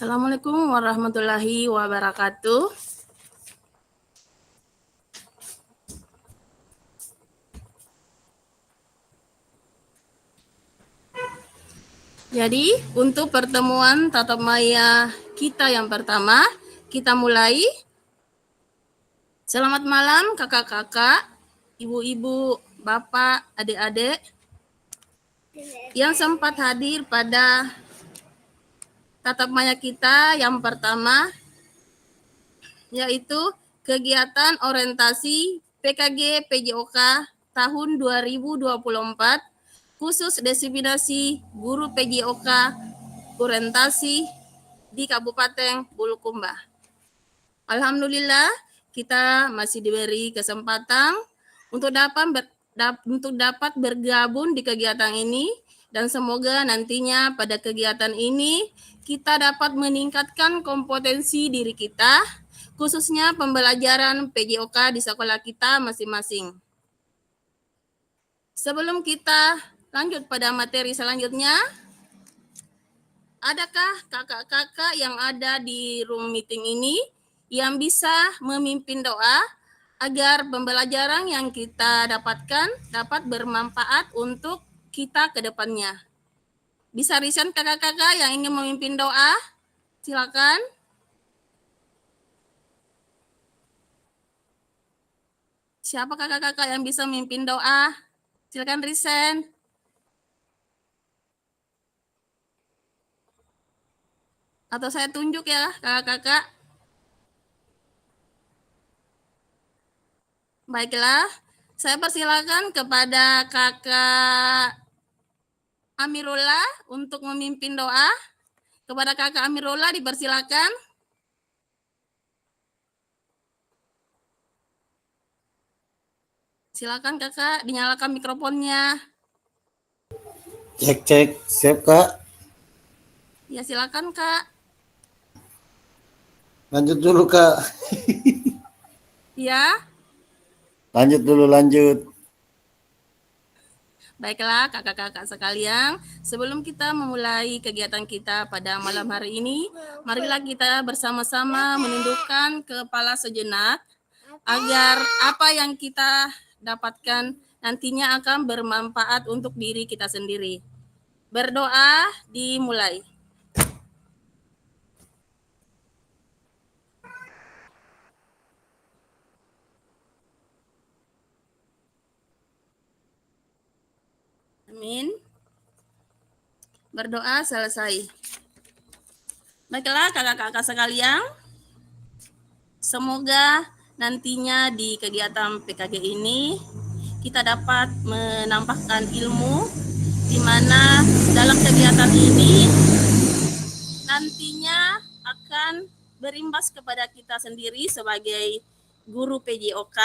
Assalamualaikum warahmatullahi wabarakatuh. Jadi, untuk pertemuan tatap maya kita yang pertama, kita mulai. Selamat malam kakak-kakak, ibu-ibu, bapak, adik-adik yang sempat hadir pada tatap maya kita yang pertama, yaitu kegiatan orientasi PKG PJOK tahun 2024 khusus destinasi guru PJOK orientasi di Kabupaten Bulukumba. Alhamdulillah kita masih diberi kesempatan untuk dapat bergabung di kegiatan ini, dan semoga nantinya pada kegiatan ini kita dapat meningkatkan kompetensi diri kita, khususnya pembelajaran PJOK di sekolah kita masing-masing. Sebelum kita lanjut pada materi selanjutnya, adakah kakak-kakak yang ada di room meeting ini yang bisa memimpin doa agar pembelajaran yang kita dapatkan dapat bermanfaat untuk kita ke depannya? Bisa resign kakak-kakak yang ingin memimpin doa? Silakan. Siapa kakak-kakak yang bisa memimpin doa? Silakan resign. Atau saya tunjuk ya kakak-kakak. Baiklah, saya persilakan kepada kakak Amirullah untuk memimpin doa. Kepada kakak Amirullah dipersilakan. Silakan kakak, dinyalakan mikrofonnya. Cek, siap kak? Ya silakan kak. Lanjut dulu kak. Ya. Lanjut. Baiklah kakak-kakak sekalian, sebelum kita memulai kegiatan kita pada malam hari ini, marilah kita bersama-sama menundukkan kepala sejenak agar apa yang kita dapatkan nantinya akan bermanfaat untuk diri kita sendiri. Berdoa dimulai. Amin. Berdoa selesai. Baiklah kakak-kakak sekalian, semoga nantinya di kegiatan PKG ini kita dapat menambahkan ilmu, di mana dalam kegiatan ini nantinya akan berimbas kepada kita sendiri sebagai guru PJOK,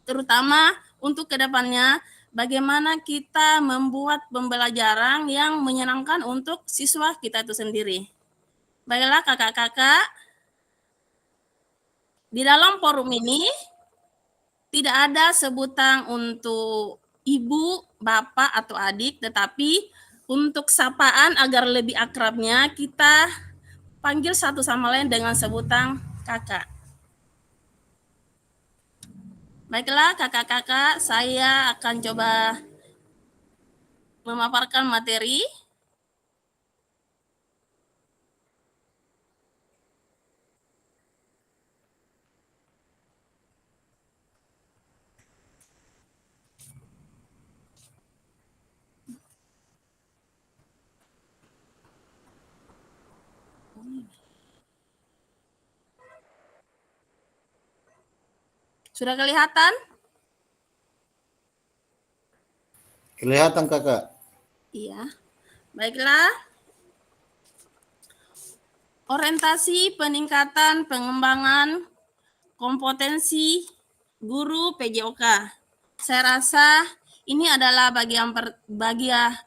terutama untuk kedepannya bagaimana kita membuat pembelajaran yang menyenangkan untuk siswa kita itu sendiri. Baiklah kakak-kakak, di dalam forum ini tidak ada sebutan untuk ibu, bapak, atau adik, tetapi untuk sapaan agar lebih akrabnya kita panggil satu sama lain dengan sebutan kakak. Baiklah kakak-kakak, saya akan coba memaparkan materi. Sudah kelihatan? Kelihatan kakak? Iya. Baiklah. Orientasi peningkatan pengembangan kompetensi guru PJOK. Saya rasa ini adalah bagian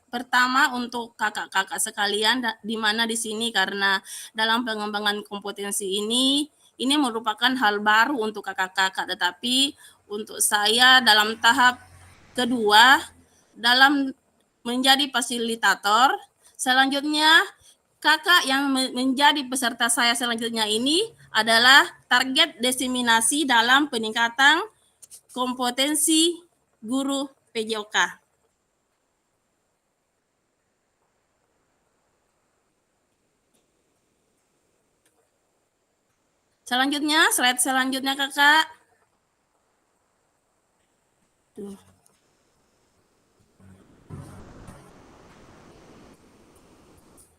pertama untuk kakak-kakak sekalian, di mana di sini karena dalam pengembangan kompetensi ini merupakan hal baru untuk kakak-kakak, tetapi untuk saya dalam tahap kedua dalam menjadi fasilitator, selanjutnya kakak yang menjadi peserta saya selanjutnya ini adalah target diseminasi dalam peningkatan kompetensi guru PJOK. Selanjutnya, slide selanjutnya kakak. Tuh.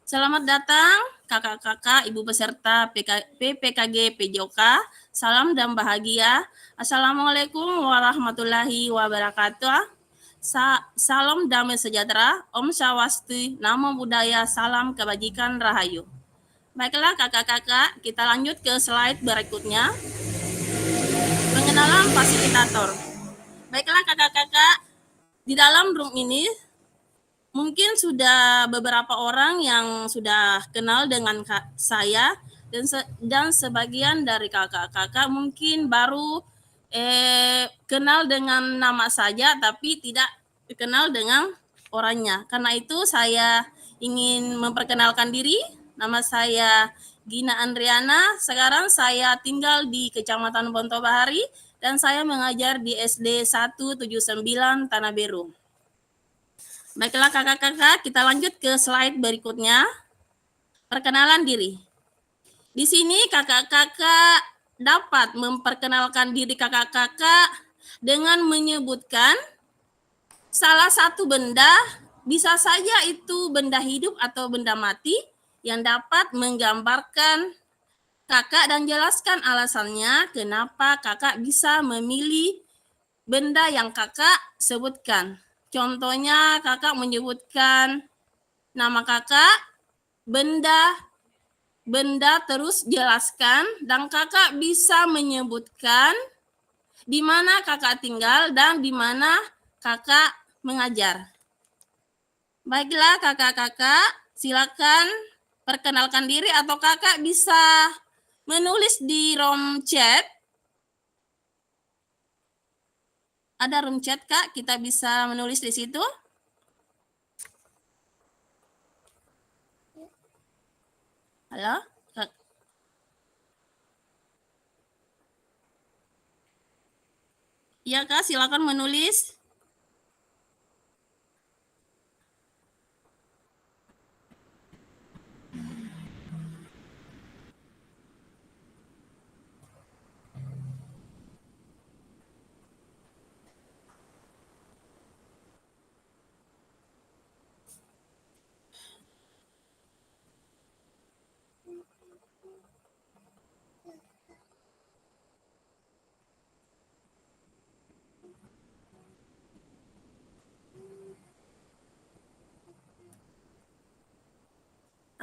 Selamat datang kakak-kakak, ibu peserta PPKG PJOK. Salam dan bahagia. Assalamualaikum warahmatullahi wabarakatuh. Salam damai sejahtera. Om Swastiastu, Namo Buddhaya, salam kebajikan rahayu. Baiklah kakak-kakak, kita lanjut ke slide berikutnya. Pengenalan fasilitator. Baiklah kakak-kakak, di dalam room ini mungkin sudah beberapa orang yang sudah kenal dengan saya dan sebagian dari kakak-kakak mungkin baru kenal dengan nama saja tapi tidak kenal dengan orangnya. Karena itu saya ingin memperkenalkan diri. Nama saya Gina Andriana. Sekarang saya tinggal di Kecamatan Bontobahari dan saya mengajar di SD 179 Tanah Beru. Baiklah kakak-kakak, kita lanjut ke slide berikutnya. Perkenalan diri. Di sini kakak-kakak dapat memperkenalkan diri kakak-kakak dengan menyebutkan salah satu benda, bisa saja itu benda hidup atau benda mati, yang dapat menggambarkan kakak dan jelaskan alasannya kenapa kakak bisa memilih benda yang kakak sebutkan. Contohnya kakak menyebutkan nama kakak, benda terus jelaskan, dan kakak bisa menyebutkan di mana kakak tinggal dan di mana kakak mengajar. Baiklah kakak-kakak, silakan perkenalkan diri atau kakak bisa menulis di room chat. Ada room chat kak, kita bisa menulis di situ. Halo? Iya kak, silakan menulis.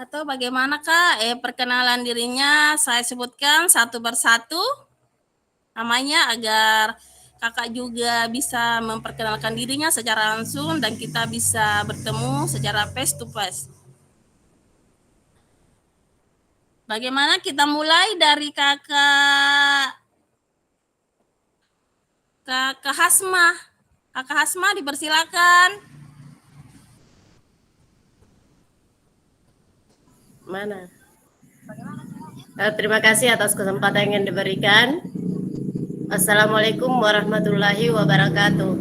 Atau bagaimana kak? Perkenalan dirinya saya sebutkan satu persatu namanya agar kakak juga bisa memperkenalkan dirinya secara langsung dan kita bisa bertemu secara face to face. Bagaimana kita mulai dari kakak Hasma. Kakak Hasma dipersilakan. Mana? Terima kasih atas kesempatan yang diberikan. Assalamualaikum warahmatullahi wabarakatuh.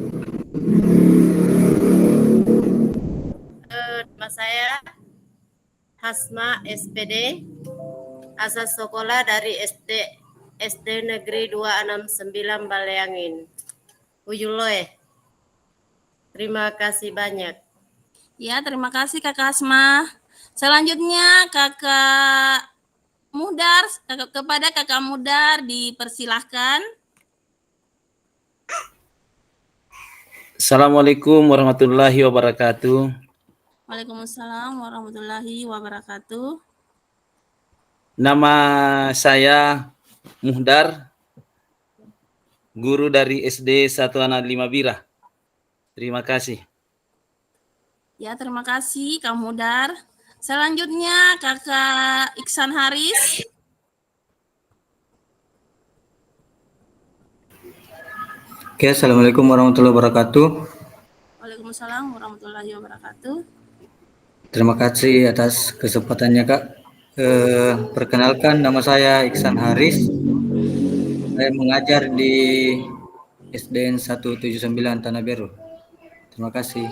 Nama saya Hasma SPD, asal sekolah dari SD Negeri 269 Baleangin, Uyuloe. Terima kasih banyak. Ya, terima kasih kakak Hasma. Selanjutnya kakak Mudar, kepada kakak Mudar dipersilahkan. Assalamualaikum warahmatullahi wabarakatuh. Waalaikumsalam warahmatullahi wabarakatuh. Nama saya Muhdar, guru dari SD Satuan 5 Bira. Terima kasih. Ya, terima kasih Kak Mudar. Selanjutnya kakak Iksan Haris. Oke, assalamualaikum warahmatullahi wabarakatuh. Waalaikumsalam warahmatullahi wabarakatuh. Terima kasih atas kesempatannya, Kak. Perkenalkan, nama saya Iksan Haris. Saya mengajar di SDN 179 Tanah Beru. Terima kasih.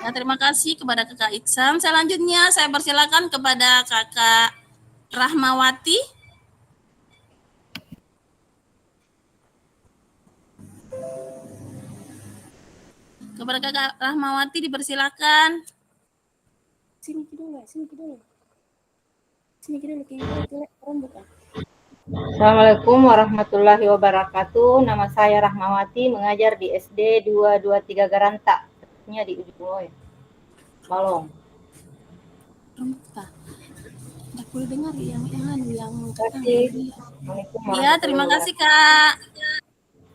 Ya, terima kasih kepada Kakak Iksan. Selanjutnya saya persilakan kepada Kakak Rahmawati. Kepada Kakak Rahmawati dipersilakan. Sini dulu. Orang buka. Assalamualaikum warahmatullahi wabarakatuh. Nama saya Rahmawati, mengajar di SD 223 Garanta, tepatnya di Ujung Loy, Malong. Orang buka. Tidak boleh dengar yang Terima kasih. Ya, terima kasih Kak.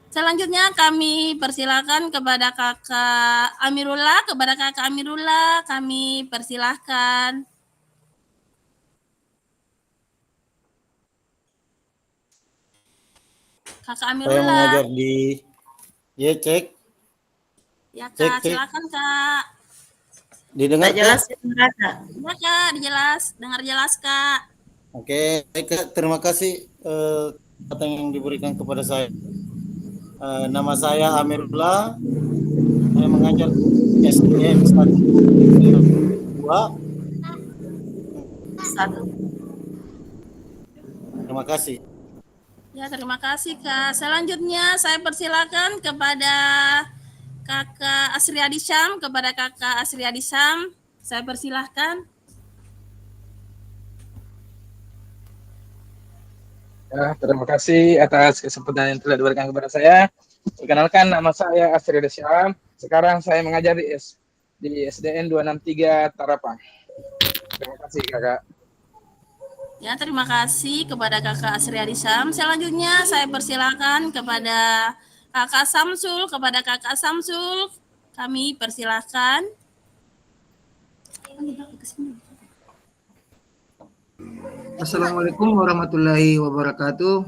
Selanjutnya kami persilakan kepada Kakak Amirullah. Kepada Kakak Amirullah kami persilahkan. Kakak Saya Amirullah. mengajar di cek. Ya Kak, Cek. silakan Kak. Didengar Tak jelas Kak? suara, Kak. Ya Kak, dengar jelas Kak. Oke, Kak, terima kasih kesempatan yang diberikan kepada saya. Nama saya Amirullah. Saya mengajar SDN 102. Satu. Terima kasih. Ya, terima kasih Kak. Selanjutnya saya persilakan kepada Kakak Asriadi Syam. Kepada Kakak Asriadi Syam, saya persilahkan. Ya, terima kasih atas kesempatan yang telah diberikan kepada saya. Perkenalkan, nama saya Asri Syam. Sekarang saya mengajar di SDN 263 Tarapang. Terima kasih, Kakak. Ya, terima kasih kepada Kakak Asriadi Syam. Selanjutnya saya persilakan kepada Kakak Samsul. Kepada Kakak Samsul, kami persilahkan. Assalamualaikum warahmatullahi wabarakatuh.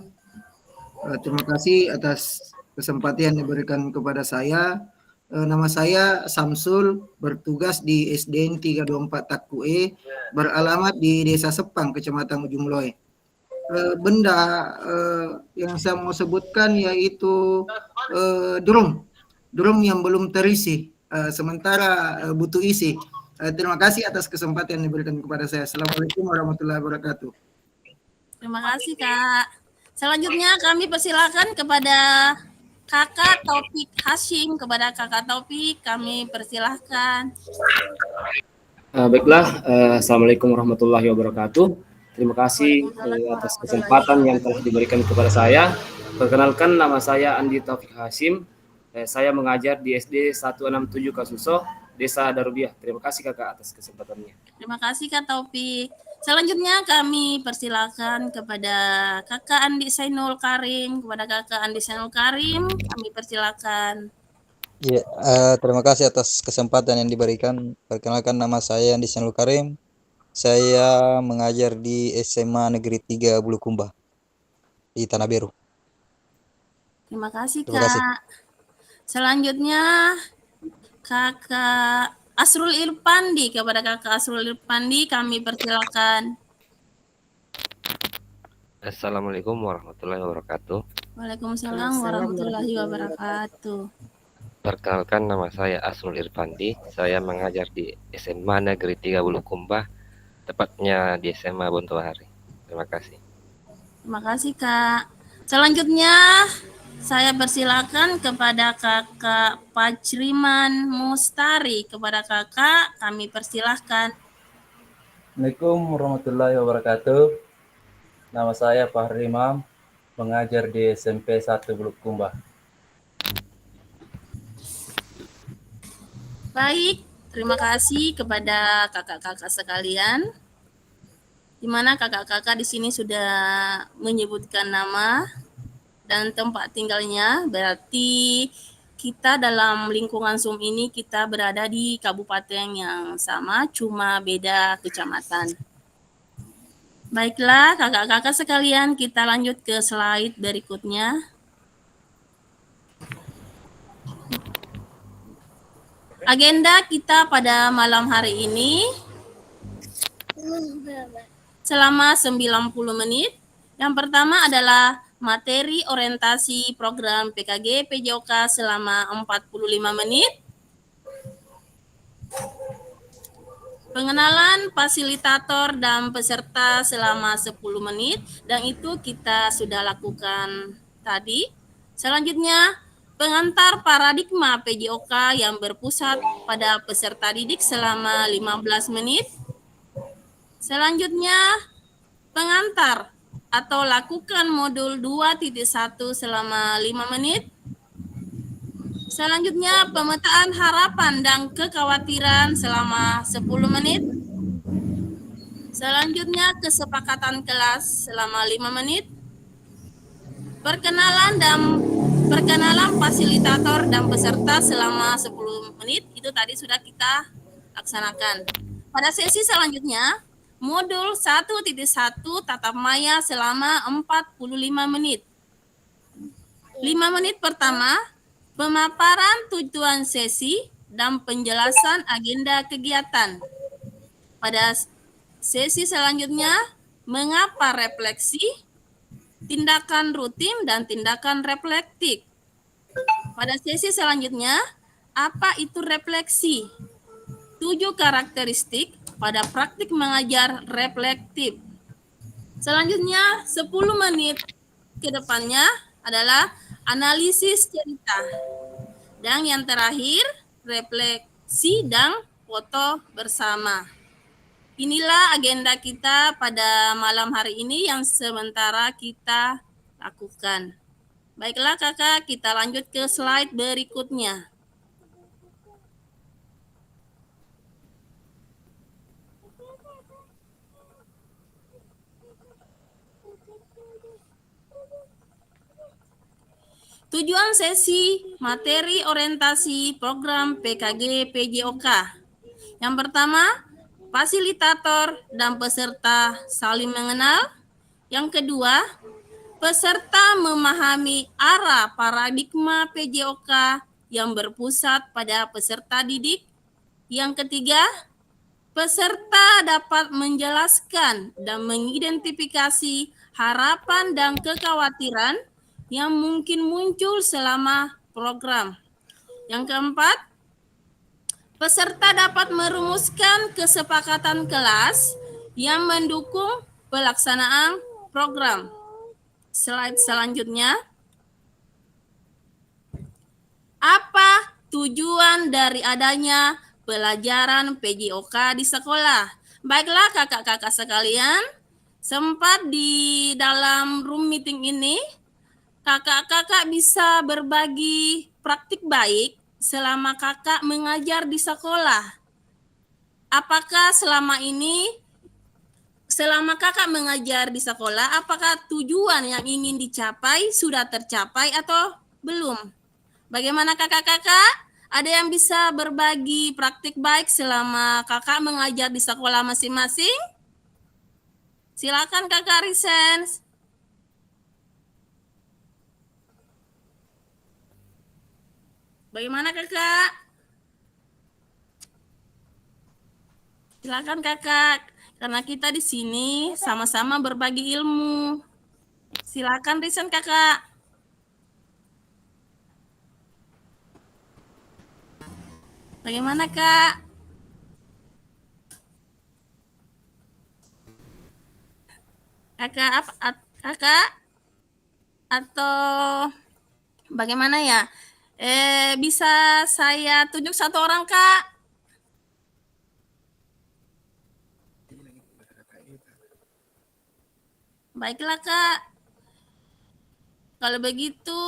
Terima kasih atas kesempatan yang diberikan kepada saya. Nama saya Samsul, bertugas di SDN 324 Takue, beralamat di Desa Sepang, Kecamatan Ujung Loy. Benda yang saya mau sebutkan yaitu drum yang belum terisi, sementara butuh isi. Terima kasih atas kesempatan yang diberikan kepada saya. Assalamualaikum warahmatullahi wabarakatuh. Terima kasih Kak. Selanjutnya kami persilakan kepada Kakak Taufik Hashim. Kepada Kakak Taufik kami persilahkan. Baiklah, Assalamualaikum warahmatullahi wabarakatuh. Terima kasih atas kesempatan yang telah diberikan kepada saya. Perkenalkan, nama saya Andi Taufik Hashim. Saya mengajar di SD 167 Kasuso, Desa Darubiah. Terima kasih Kakak atas kesempatannya. Terima kasih Kak Taufik. Selanjutnya kami persilakan kepada Kakak Andi Sainul Karim. Kepada Kakak Andi Sainul Karim kami persilakan. Ya, terima kasih atas kesempatan yang diberikan. Perkenalkan, nama saya Andi Sainul Karim. Saya mengajar di SMA Negeri 3 Bulukumba di Tanah Beru. Terima kasih Kak. Terima kasih. Selanjutnya Kakak Asrul Irpandi. Kepada Kakak Asrul Irpandi kami persilakan. Assalamualaikum warahmatullahi wabarakatuh. Waalaikumsalam warahmatullahi wabarakatuh. Perkenalkan, nama saya Asrul Irpandi. Saya mengajar di SMA Negeri 3 Bulukumba, tepatnya di SMA Bontowari. Terima kasih. Terima kasih Kak. Selanjutnya saya persilakan kepada Kakak Pajriman Mustari. Kepada Kakak kami persilahkan. Assalamualaikum warahmatullahi wabarakatuh. Nama saya Fahri Imam, mengajar di SMP 1 Bulukumba. Baik, terima kasih kepada kakak-kakak sekalian. Di mana kakak-kakak di sini sudah menyebutkan nama dan tempat tinggalnya. Berarti kita dalam lingkungan Zoom ini kita berada di kabupaten yang sama, cuma beda kecamatan. Baiklah kakak-kakak sekalian, kita lanjut ke slide berikutnya. Agenda kita pada malam hari ini selama 90 menit. Yang pertama adalah materi orientasi program PKG PJOK selama 45 menit. Pengenalan fasilitator dan peserta selama 10 menit, dan itu kita sudah lakukan tadi. Selanjutnya, pengantar paradigma PJOK yang berpusat pada peserta didik selama 15 menit. Selanjutnya, pengantar atau lakukan modul 2.1 selama 5 menit. Selanjutnya, pemetaan harapan dan kekhawatiran selama 10 menit. Selanjutnya, kesepakatan kelas selama 5 menit. Perkenalan fasilitator dan peserta selama 10 menit. Itu tadi sudah kita laksanakan. Pada sesi selanjutnya, modul 1.1 tatap maya selama 45 menit. 5 menit pertama, pemaparan tujuan sesi dan penjelasan agenda kegiatan. Pada sesi selanjutnya, mengapa refleksi, tindakan rutin dan tindakan reflektif. Pada sesi selanjutnya, apa itu refleksi? 7 karakteristik pada praktik mengajar reflektif. Selanjutnya, 10 menit ke depannya adalah analisis cerita. Dan yang terakhir, refleksi dan foto bersama. Inilah agenda kita pada malam hari ini yang sementara kita lakukan. Baiklah kakak, kita lanjut ke slide berikutnya. Tujuan sesi materi orientasi program PKG PJOK. Yang pertama, fasilitator dan peserta saling mengenal. Yang kedua, peserta memahami arah paradigma PJOK yang berpusat pada peserta didik. Yang ketiga, peserta dapat menjelaskan dan mengidentifikasi harapan dan kekhawatiran yang mungkin muncul selama program. Yang keempat, peserta dapat merumuskan kesepakatan kelas yang mendukung pelaksanaan program. Slide selanjutnya. Apa tujuan dari adanya pelajaran PJOK di sekolah? Baiklah kakak-kakak sekalian, sempat di dalam room meeting ini, kakak-kakak bisa berbagi praktik baik selama kakak mengajar di sekolah. Apakah selama kakak mengajar di sekolah, apakah tujuan yang ingin dicapai sudah tercapai atau belum? Bagaimana kakak-kakak? Ada yang bisa berbagi praktik baik selama kakak mengajar di sekolah masing-masing? Silakan kakak Risens. Bagaimana kakak? Silakan kakak, karena kita di sini sama-sama berbagi ilmu. Silakan Risen kakak. Bagaimana kak? Kakak atau bagaimana ya? Bisa saya tunjuk satu orang kak? Baiklah kak. Kalau begitu,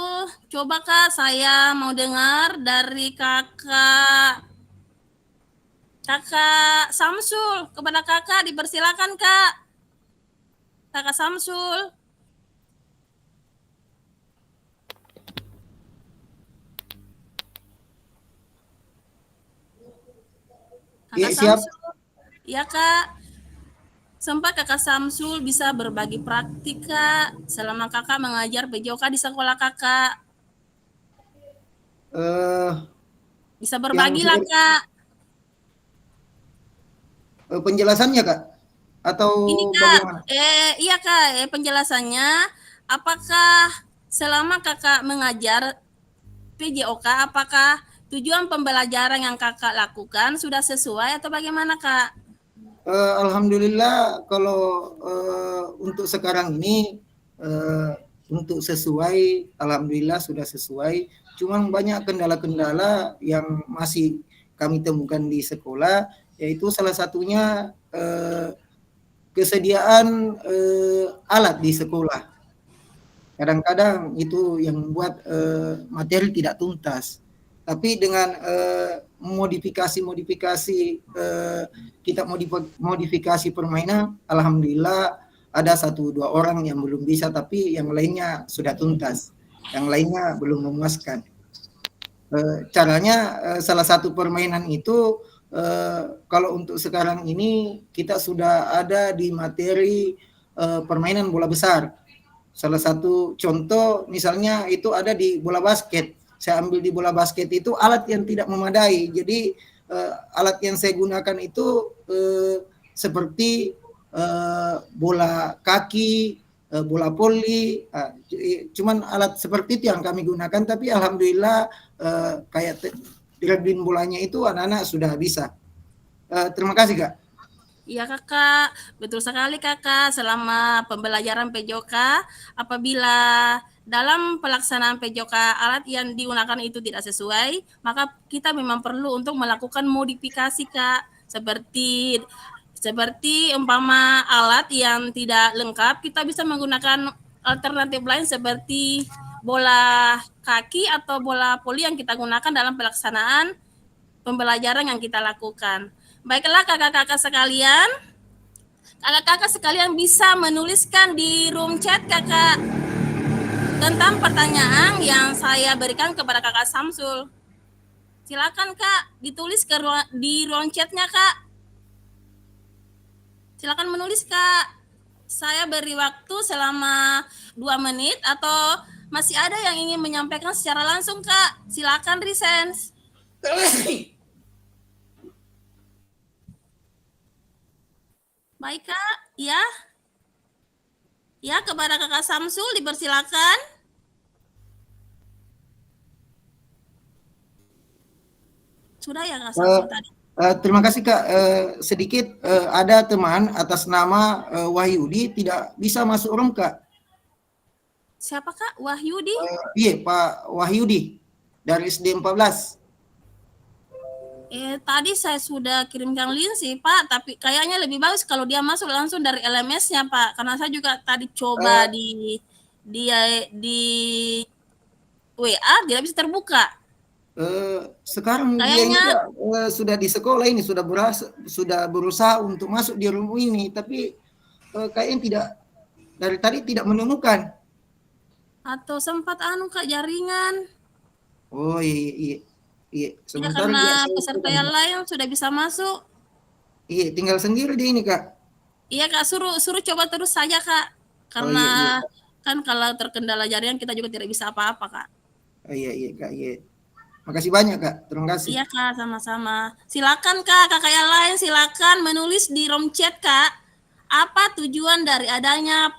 coba kak saya mau dengar dari kakak Samsul. Kepada kakak dipersilakan kak. Kakak Samsul. Kakak Siap. Samsul. Iya kak. Sempat kakak Samsul bisa berbagi praktik kak selama kakak mengajar PJOK di sekolah kakak. Bisa berbagi lah Kak. Penjelasannya Kak? Atau Ini Kak, bagaimana? iya Kak, penjelasannya apakah selama Kakak mengajar PJOK, apakah tujuan pembelajaran yang Kakak lakukan sudah sesuai atau bagaimana Kak? Alhamdulillah kalau untuk sekarang ini untuk sesuai, alhamdulillah sudah sesuai. Cuman banyak kendala-kendala yang masih kami temukan di sekolah, yaitu salah satunya kesediaan alat di sekolah. Kadang-kadang itu yang membuat materi tidak tuntas. Tapi dengan modifikasi kita modifikasi permainan, alhamdulillah ada 1-2 orang yang belum bisa, tapi yang lainnya sudah tuntas, yang lainnya belum memuaskan. Caranya salah satu permainan itu kalau untuk sekarang ini kita sudah ada di materi permainan bola besar. Salah satu contoh misalnya itu ada di bola basket. Saya ambil di bola basket itu alat yang tidak memadai. Jadi alat yang saya gunakan itu seperti bola kaki, bola voli. Cuman alat seperti itu yang kami gunakan. Tapi alhamdulillah kayak dribbling bolanya itu anak-anak sudah bisa. Terima kasih Kak. Iya Kakak, betul sekali Kakak. Selama pembelajaran PJOK, apabila dalam pelaksanaan PJOK alat yang digunakan itu tidak sesuai, maka kita memang perlu untuk melakukan modifikasi Kak. Seperti umpama alat yang tidak lengkap, kita bisa menggunakan alternatif lain seperti bola kaki atau bola voli yang kita gunakan dalam pelaksanaan pembelajaran yang kita lakukan. Baiklah kakak-kakak sekalian, bisa menuliskan di room chat kakak tentang pertanyaan yang saya berikan kepada kakak Samsul. Silakan kak, ditulis di room chatnya kak. Silakan menulis kak. Saya beri waktu selama 2 menit atau masih ada yang ingin menyampaikan secara langsung kak. Silakan Risens. Baik kak, ya. Ya, kepada kakak Samsul dipersilakan. Sudah ya kak Samsul tadi. Terima kasih Kak. Sedikit ada teman atas nama Wahyudi tidak bisa masuk room Kak. Siapa kak? Wahyudi? Iya Pak Wahyudi dari SD 14. Tadi saya sudah kirimkan link sih Pak, tapi kayaknya lebih bagus kalau dia masuk langsung dari LMS-nya Pak, karena saya juga tadi coba di WA tidak bisa terbuka. Sekarang kayaknya dia sudah di sekolah ini sudah berusaha untuk masuk di room ini, tapi kayaknya tidak, dari tadi tidak menemukan. Atau sempat kak jaringan. Oh iya. Sementara karena peserta yang lain sudah bisa masuk. Iya, tinggal sendiri di ini kak. Iya kak, suruh coba terus saja kak, karena kan kalau terkendala jaringan kita juga tidak bisa apa-apa kak. Iya kak, iya. Makasih banyak kak, terima kasih. Iya kak, sama-sama. Silakan kak, kakak yang lain silakan menulis di room chat kak, apa tujuan dari adanya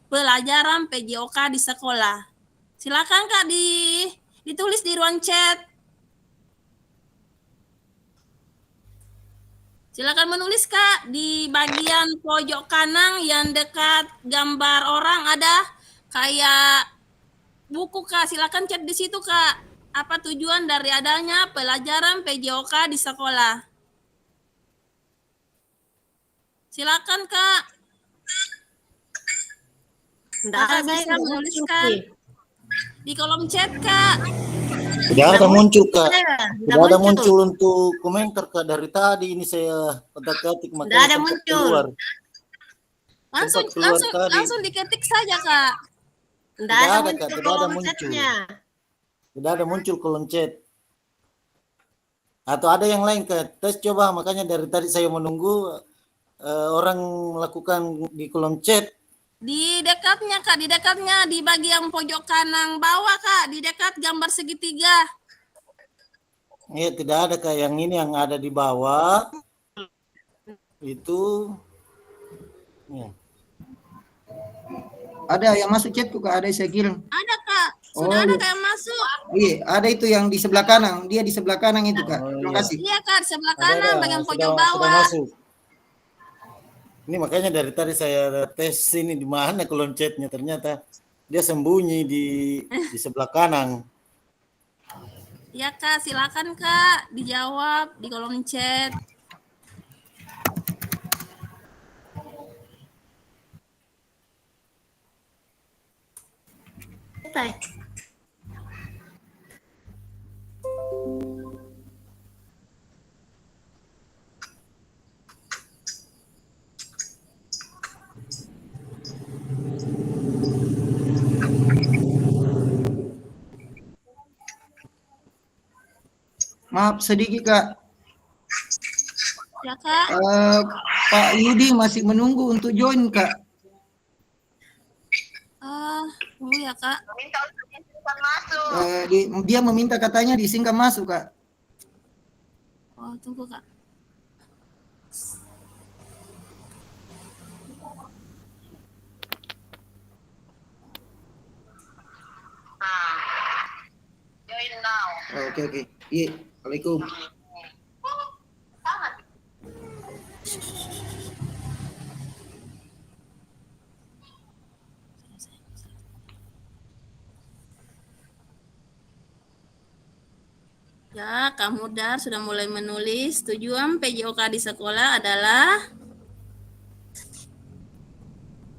pelajaran PJOK di sekolah. Silakan kak ditulis di ruang chat. Silakan menulis kak, di bagian pojok kanan yang dekat gambar orang ada kayak buku kak, silakan chat di situ kak. Apa tujuan dari adanya pelajaran PJOK di sekolah? Silakan kak. Kakak bisa menuliskan di kolom chat kak. Tidak ada muncul kak. Tidak ada muncul untuk komentar kak, dari tadi ini saya ketik makanya tidak ada muncul. Langsung diketik saja kak. Tidak ada kak, tidak ada muncul. Tidak ada muncul kolom chat. Atau ada yang lain kak? Tes coba, makanya dari tadi saya menunggu orang melakukan di kolom chat. Di dekatnya kak, di bagian pojok kanan bawah kak, di dekat gambar segitiga. Ya, tidak ada Kak, yang ini yang ada di bawah itu. Ya. Ada yang masuk chatku Kak, ada saya kirim. Ada Kak, Oh, sudah ada iya. Kak yang masuk. Iya, ada itu yang di sebelah kanan. Dia di sebelah kanan itu Kak. Terima kasih. Iya Kak, di sebelah Ada, kanan bagian pojok sudah bawah. masuk. Ini makanya dari tadi saya tes ini di mana kolom chatnya, ternyata dia sembunyi di sebelah kanan. Iya Kak, silakan Kak dijawab di kolom chat. Maaf sedikit Kak. Ya Kak. Pak Yudi masih menunggu untuk join Kak. Tunggu ya Kak. Dia meminta katanya disingkat masuk Kak. Oh, tunggu Kak. Join now. Oke. Iya, Assalamualaikum. Ya, Kak Mudar sudah mulai menulis. Tujuan PJOK di sekolah adalah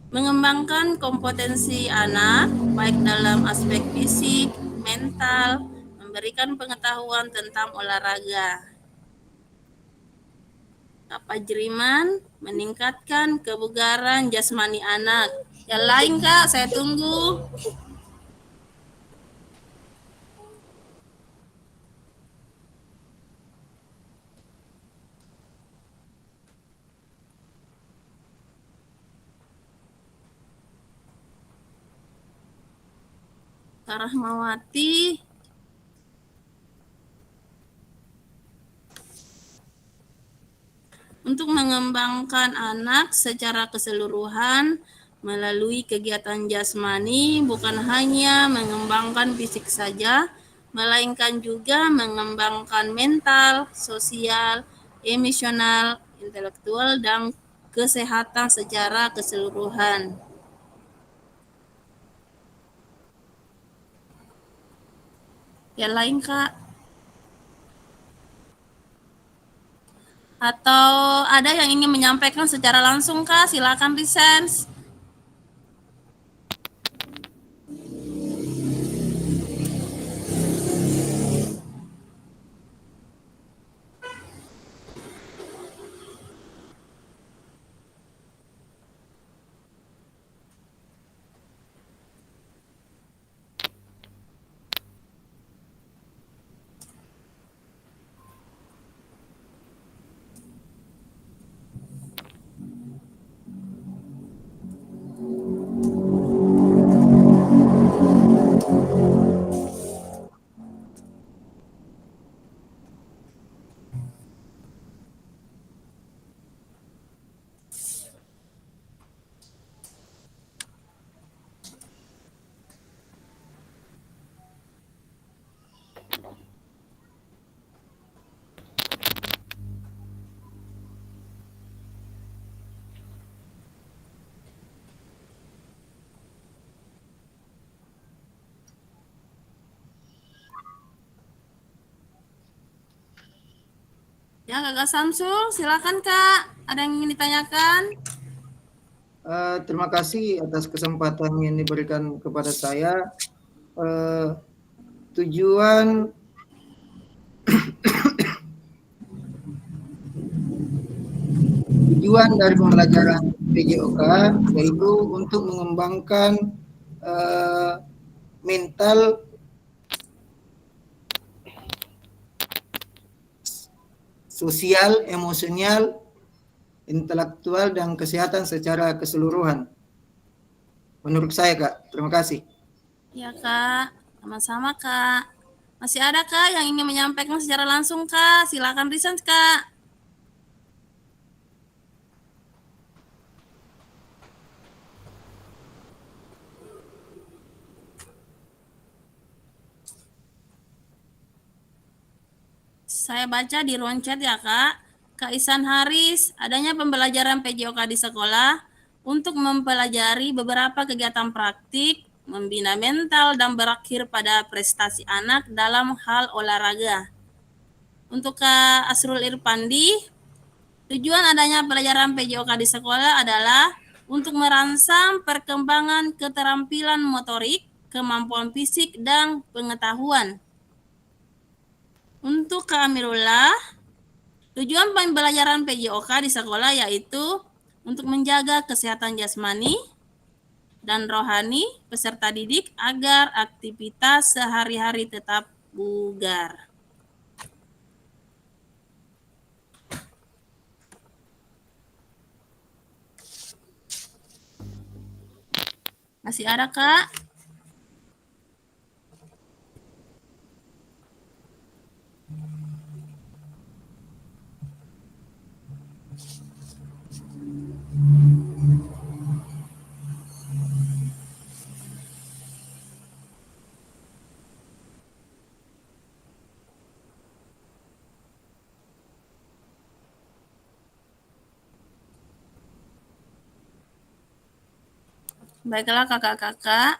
mengembangkan kompetensi anak, baik dalam aspek fisik, mental, memberikan pengetahuan tentang olahraga. Kak Pajriman, meningkatkan kebugaran jasmani anak. Yang lain Kak, saya tunggu. Kak Rahmawati. Untuk mengembangkan anak secara keseluruhan melalui kegiatan jasmani, bukan hanya mengembangkan fisik saja, melainkan juga mengembangkan mental, sosial, emosional, intelektual, dan kesehatan secara keseluruhan. Yang lain Kak? Atau ada yang ingin menyampaikan secara langsung Kak? Silakan Risens. Ya, Kakak Samsul, silakan Kak. Ada yang ingin ditanyakan? Terima kasih atas kesempatan yang diberikan kepada saya. Tujuan dari pembelajaran PJOK yaitu untuk mengembangkan mental, sosial, emosional, intelektual, dan kesehatan secara keseluruhan. Menurut saya Kak, terima kasih. Ya Kak, sama-sama Kak. Masih ada Kak yang ingin menyampaikan secara langsung Kak? Silakan Risan Kak. Saya baca di ruang chat ya Kak. Kak Isan Haris, adanya pembelajaran PJOK di sekolah untuk mempelajari beberapa kegiatan praktik, membina mental dan berakhir pada prestasi anak dalam hal olahraga. Untuk Kak Asrul Irpandi, tujuan adanya pelajaran PJOK di sekolah adalah untuk merangsang perkembangan keterampilan motorik, kemampuan fisik, dan pengetahuan. Untuk Kak Amirullah, tujuan pembelajaran PJOK di sekolah yaitu untuk menjaga kesehatan jasmani dan rohani peserta didik agar aktivitas sehari-hari tetap bugar. Masih ada Kak? Baiklah kakak-kakak,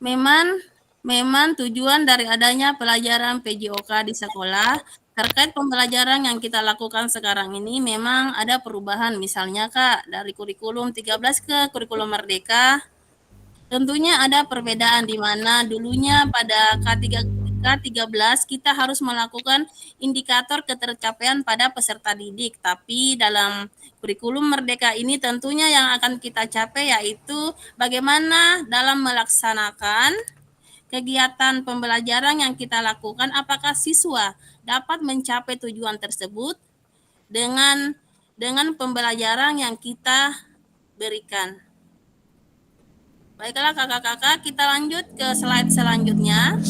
memang tujuan dari adanya pelajaran PJOK di sekolah terkait pembelajaran yang kita lakukan sekarang ini memang ada perubahan. Misalnya Kak, dari kurikulum 13 ke kurikulum Merdeka, tentunya ada perbedaan di mana dulunya pada K13 kita harus melakukan indikator ketercapaian pada peserta didik, tapi dalam kurikulum Merdeka ini tentunya yang akan kita capai yaitu bagaimana dalam melaksanakan kegiatan pembelajaran yang kita lakukan, apakah siswa dapat mencapai tujuan tersebut dengan pembelajaran yang kita berikan. Baiklah kakak-kakak, kita lanjut ke slide selanjutnya.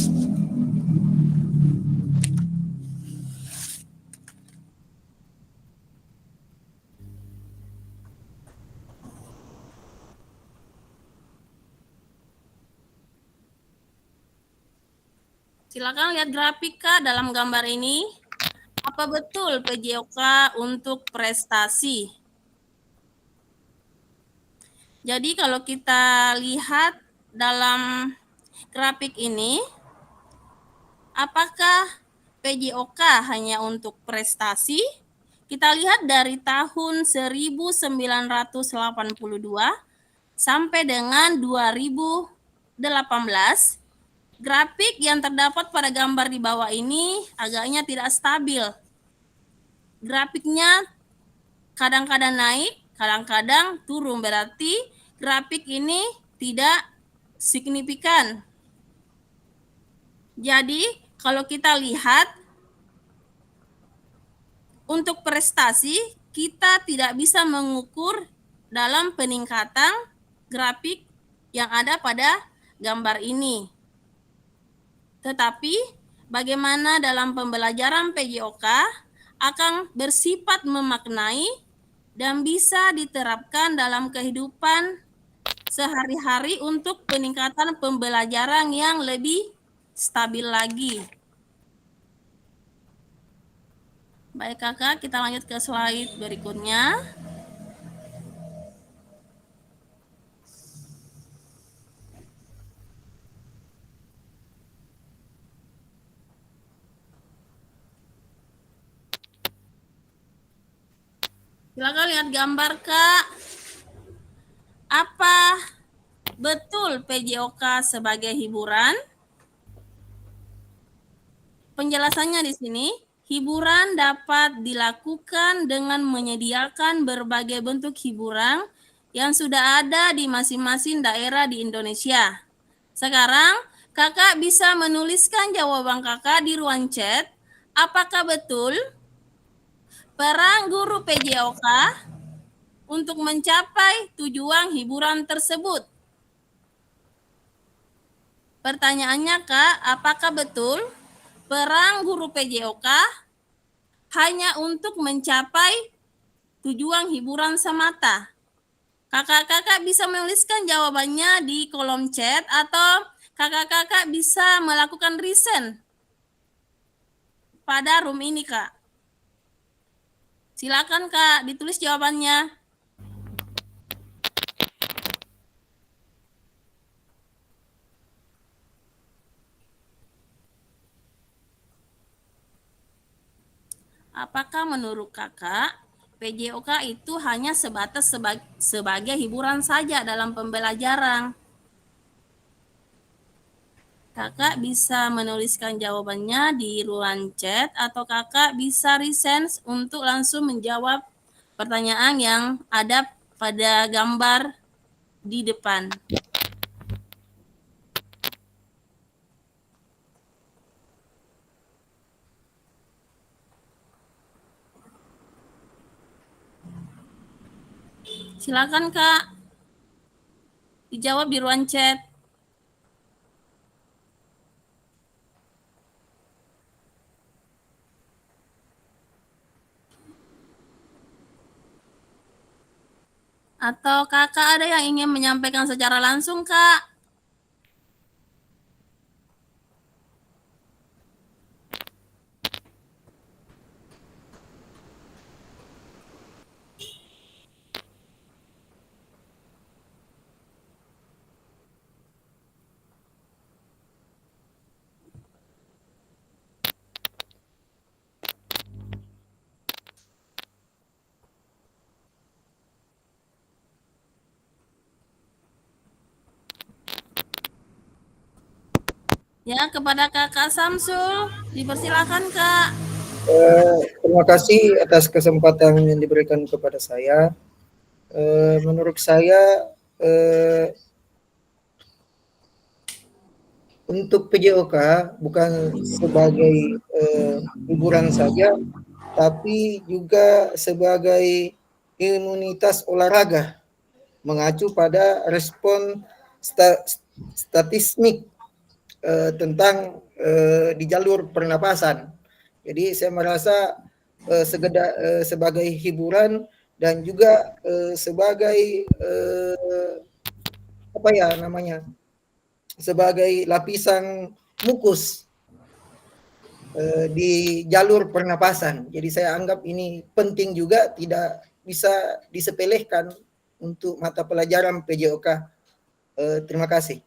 Silakan lihat grafik Kak dalam gambar ini. Apa betul PJOK untuk prestasi? Jadi kalau kita lihat dalam grafik ini, apakah PJOK hanya untuk prestasi? Kita lihat dari tahun 1982 sampai dengan 2018, grafik yang terdapat pada gambar di bawah ini agaknya tidak stabil. Grafiknya kadang-kadang naik, kadang-kadang turun, berarti grafik ini tidak signifikan. Jadi, kalau kita lihat untuk prestasi, kita tidak bisa mengukur dalam peningkatan grafik yang ada pada gambar ini. Tetapi, bagaimana dalam pembelajaran PJOK akan bersifat memaknai dan bisa diterapkan dalam kehidupan sehari-hari untuk peningkatan pembelajaran yang lebih stabil lagi. Baik kakak, kita lanjut ke slide berikutnya. Silakan lihat gambar Kak. Apa betul PJOK sebagai hiburan? Penjelasannya di sini, hiburan dapat dilakukan dengan menyediakan berbagai bentuk hiburan yang sudah ada di masing-masing daerah di Indonesia. Sekarang, kakak bisa menuliskan jawaban kakak di ruang chat. Apakah betul peran guru PJOK untuk mencapai tujuan hiburan tersebut? Pertanyaannya Kak, apakah betul Peran guru PJOK hanya untuk mencapai tujuan hiburan semata. Kakak-kakak bisa menuliskan jawabannya di kolom chat atau kakak-kakak bisa melakukan resend pada room ini, Kak. Silakan, Kak, ditulis jawabannya. Apakah menurut kakak PJOK itu hanya sebatas sebagai hiburan saja dalam pembelajaran? Kakak bisa menuliskan jawabannya di ruang chat atau kakak bisa resend untuk langsung menjawab pertanyaan yang ada pada gambar di depan. Silakan, Kak. Dijawab di ruang chat. Atau kakak ada yang ingin menyampaikan secara langsung, Kak? Ya, kepada Kakak Samsul, dipersilakan, Kak. Terima kasih atas kesempatan yang diberikan kepada saya. Menurut saya untuk PJOK bukan sebagai hiburan saja, tapi juga sebagai imunitas olahraga, mengacu pada respon statistik tentang di jalur pernapasan. Jadi saya merasa sebagai hiburan dan juga sebagai apa ya namanya, sebagai lapisan mukus di jalur pernapasan. Jadi saya anggap ini penting juga, tidak bisa disepelekan untuk mata pelajaran PJOK. Terima kasih.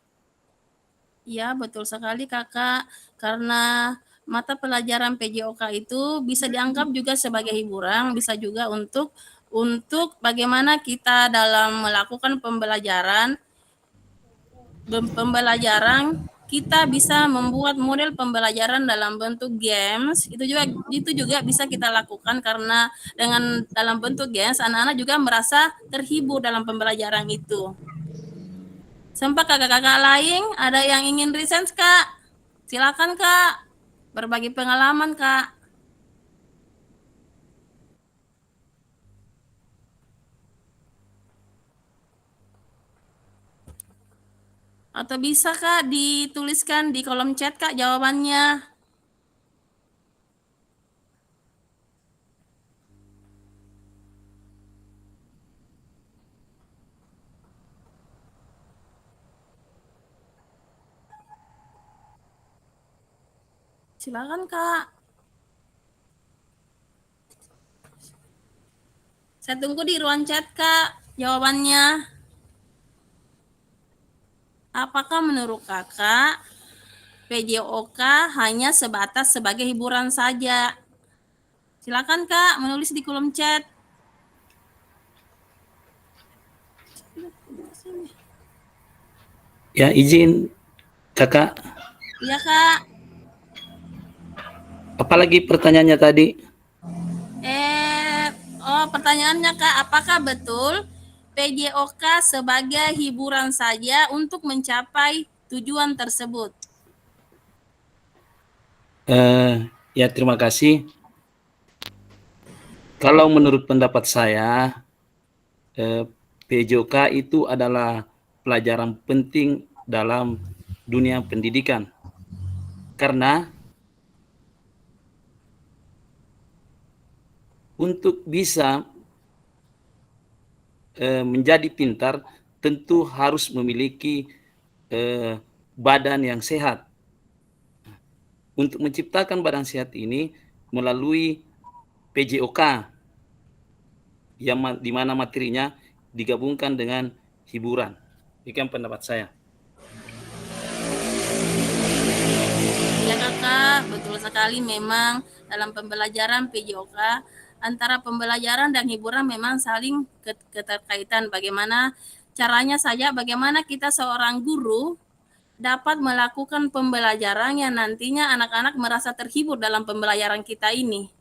Ya, betul sekali, Kakak. Karena mata pelajaran PJOK itu bisa dianggap juga sebagai hiburan, bisa juga untuk bagaimana kita dalam melakukan pembelajaran kita bisa membuat model pembelajaran dalam bentuk games. Itu juga bisa kita lakukan karena dengan dalam bentuk games anak-anak juga merasa terhibur dalam pembelajaran itu. Sempat kakak-kakak lain ada yang ingin resend, Kak? Silakan, Kak. Berbagi pengalaman, Kak. Atau bisa, Kak, dituliskan di kolom chat, Kak, jawabannya. Silakan, Kak. Saya tunggu di ruang chat, Kak, jawabannya. Apakah menurut Kakak PJOK hanya sebatas sebagai hiburan saja? Silakan, Kak, menulis di kolom chat. Ya, izin Kakak. Iya, Kak. Apalagi pertanyaannya tadi? Pertanyaannya, Kak, apakah betul PJOK sebagai hiburan saja untuk mencapai tujuan tersebut? Ya, terima kasih. Kalau menurut pendapat saya, PJOK itu adalah pelajaran penting dalam dunia pendidikan. Karena untuk bisa menjadi pintar tentu harus memiliki badan yang sehat. Untuk menciptakan badan sehat ini melalui PJOK yang di mana materinya digabungkan dengan hiburan. Demikian pendapat saya. Ya kakak, betul sekali memang dalam pembelajaran PJOK antara pembelajaran dan hiburan memang saling keterkaitan. Bagaimana caranya saja, bagaimana kita seorang guru dapat melakukan pembelajaran yang nantinya anak-anak merasa terhibur dalam pembelajaran kita ini.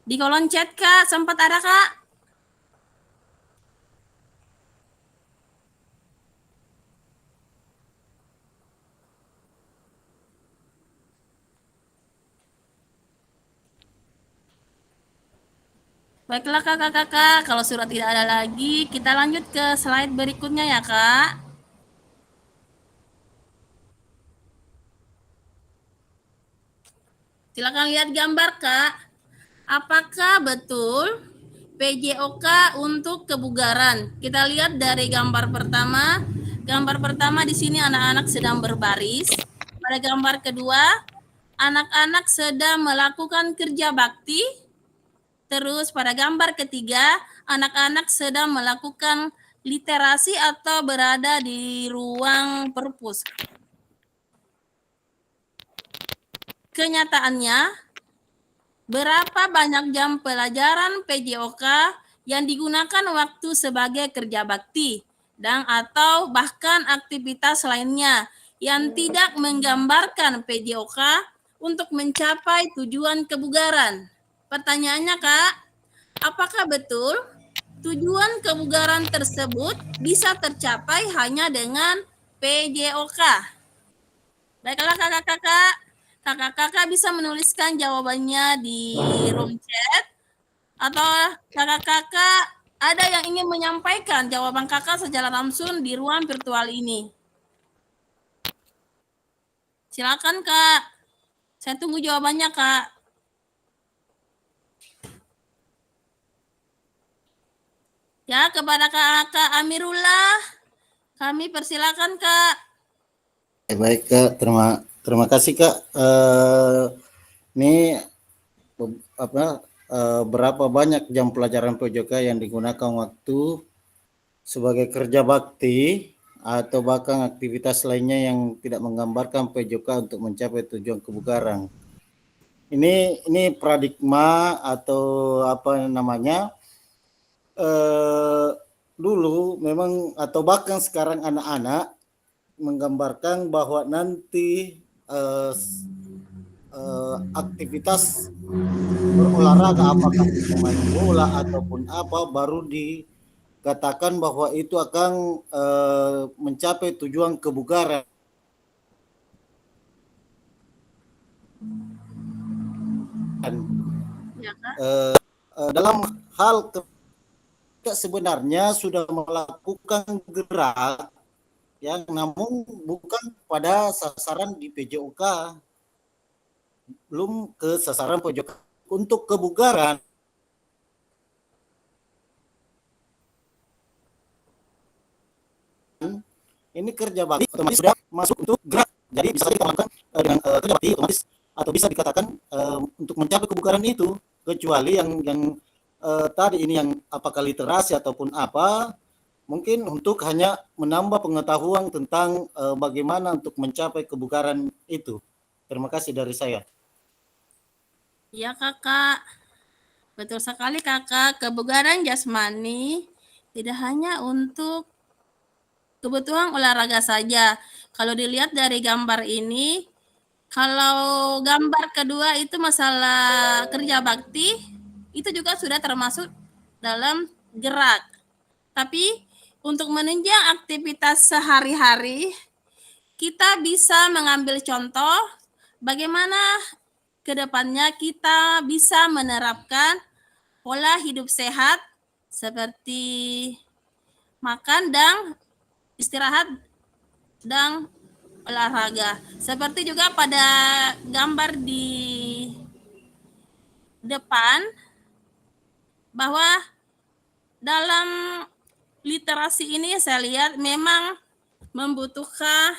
Di kolom chat kak, sempat ada kak? Baiklah kakak-kakak, kalau sudah tidak ada lagi, kita lanjut ke slide berikutnya ya kak. Silakan lihat gambar kak. Apakah betul PJOK untuk kebugaran? Kita lihat dari gambar pertama. Gambar pertama di sini anak-anak sedang berbaris. Pada gambar kedua, anak-anak sedang melakukan kerja bakti. Terus pada gambar ketiga, anak-anak sedang melakukan literasi atau berada di ruang perpus. Kenyataannya, berapa banyak jam pelajaran PJOK yang digunakan waktu sebagai kerja bakti dan atau bahkan aktivitas lainnya yang tidak menggambarkan PJOK untuk mencapai tujuan kebugaran? Pertanyaannya kak, apakah betul tujuan kebugaran tersebut bisa tercapai hanya dengan PJOK? Baiklah kakak-kakak, kakak-kakak bisa menuliskan jawabannya di room chat atau kakak-kakak ada yang ingin menyampaikan jawaban kakak secara langsung di ruang virtual ini. Silakan kak, saya tunggu jawabannya kak. Ya, kepada Kak Amirullah, kami persilakan Kak. Baik Kak, terima kasih Kak. Ini berapa banyak jam pelajaran PJOK yang digunakan waktu sebagai kerja bakti atau bahkan aktivitas lainnya yang tidak menggambarkan PJOK untuk mencapai tujuan kebugaran. Ini paradigma atau apa namanya? Dulu memang atau bahkan sekarang anak-anak menggambarkan bahwa nanti aktivitas berolahraga apakah main bola ataupun apa baru dikatakan bahwa itu akan mencapai tujuan kebugaran. Ya, Kak. Dalam hal sebenarnya sudah melakukan gerak yang namun bukan pada sasaran di PJOK, belum ke sasaran PJOK untuk kebugaran. Ini kerja bakti otomatis sudah masuk untuk gerak, jadi bisa kita lakukan dengan kerja bakti otomatis atau bisa dikatakan untuk mencapai kebugaran itu, kecuali yang tadi ini yang apakah literasi ataupun apa, mungkin untuk hanya menambah pengetahuan tentang bagaimana untuk mencapai kebugaran itu. Terima kasih dari saya. Iya kakak, betul sekali kakak. Kebugaran jasmani tidak hanya untuk kebutuhan olahraga saja. Kalau dilihat dari gambar ini, kalau gambar kedua itu masalah kerja bakti, itu juga sudah termasuk dalam gerak. Tapi untuk menunjang aktivitas sehari-hari, kita bisa mengambil contoh bagaimana ke depannya kita bisa menerapkan pola hidup sehat seperti makan dan istirahat dan olahraga. Seperti juga pada gambar di depan, bahwa dalam literasi ini saya lihat memang membutuhkan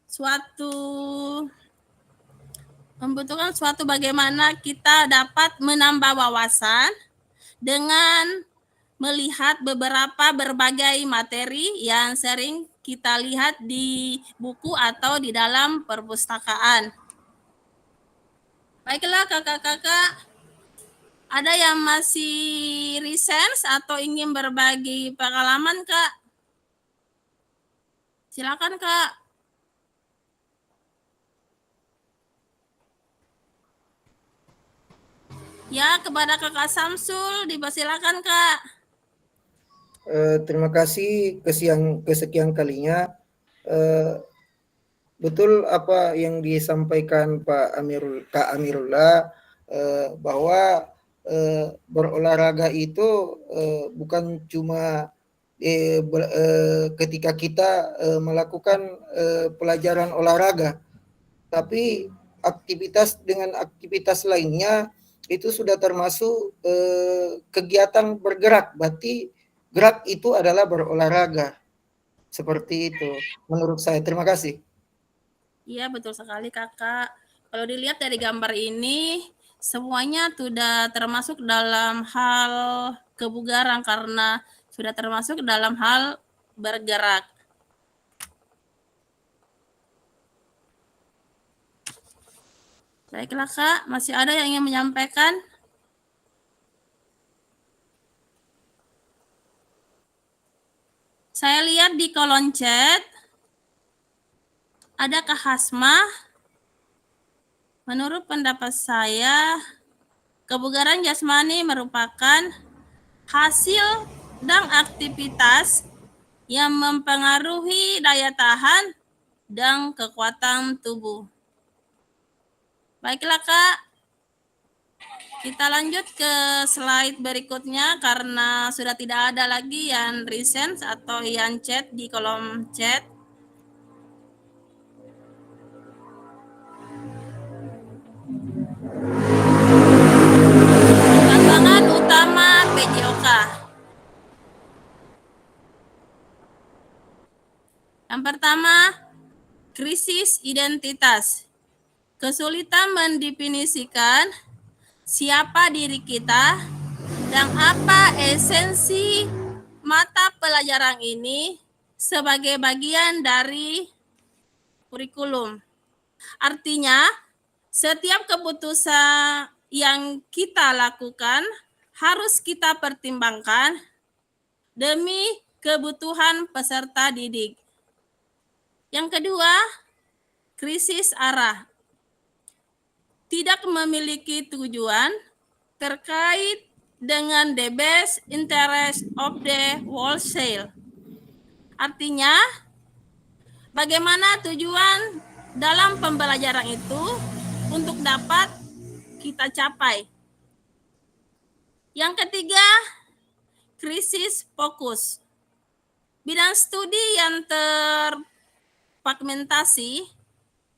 suatu bagaimana kita dapat menambah wawasan dengan melihat berbagai materi yang sering kita lihat di buku atau di dalam perpustakaan. Baiklah kakak-kakak, ada yang masih research atau ingin berbagi pengalaman, Kak? Silakan, Kak. Ya, kepada Kakak Samsul, dipersilakan, Kak. Terima kasih kesekian kalinya. Betul apa yang disampaikan Kak Amirullah, bahwa berolahraga itu bukan cuma ketika kita melakukan pelajaran olahraga, tapi aktivitas dengan aktivitas lainnya itu sudah termasuk kegiatan bergerak. Berarti gerak itu adalah berolahraga. Seperti itu menurut saya. Terima kasih. Iya, betul sekali, Kakak. Kalau dilihat dari gambar ini, semuanya sudah termasuk dalam hal kebugaran karena sudah termasuk dalam hal bergerak. Baiklah, Kak. Masih ada yang ingin menyampaikan? Saya lihat di kolom chat, ada Kak Hasmah. Menurut pendapat saya, kebugaran jasmani merupakan hasil dan aktivitas yang mempengaruhi daya tahan dan kekuatan tubuh. Baiklah, Kak. Kita lanjut ke slide berikutnya karena sudah tidak ada lagi yang recent atau yang chat di kolom chat. Tantangan utama PJOK. Yang pertama, krisis identitas. Kesulitan mendefinisikan siapa diri kita dan apa esensi mata pelajaran ini sebagai bagian dari kurikulum. Artinya, setiap keputusan yang kita lakukan harus kita pertimbangkan demi kebutuhan peserta didik. Yang kedua, krisis arah. Tidak memiliki tujuan terkait dengan the best interest of the wholesale. Artinya, bagaimana tujuan dalam pembelajaran itu untuk dapat kita capai. Yang ketiga, krisis fokus. Bidang studi yang terfragmentasi,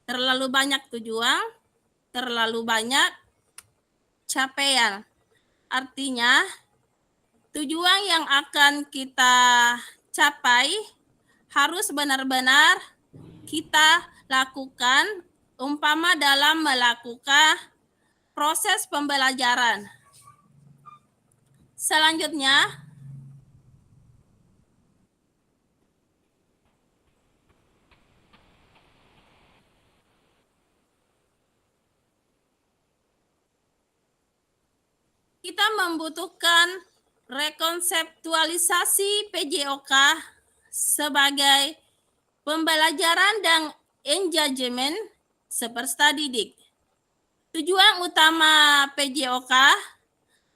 terlalu banyak tujuan, terlalu banyak capaian. Artinya, tujuan yang akan kita capai harus benar-benar kita lakukan, umpama dalam melakukan proses pembelajaran. Selanjutnya, kita membutuhkan rekonseptualisasi PJOK sebagai pembelajaran dan engagement sepeserta didik. Tujuan utama PJOK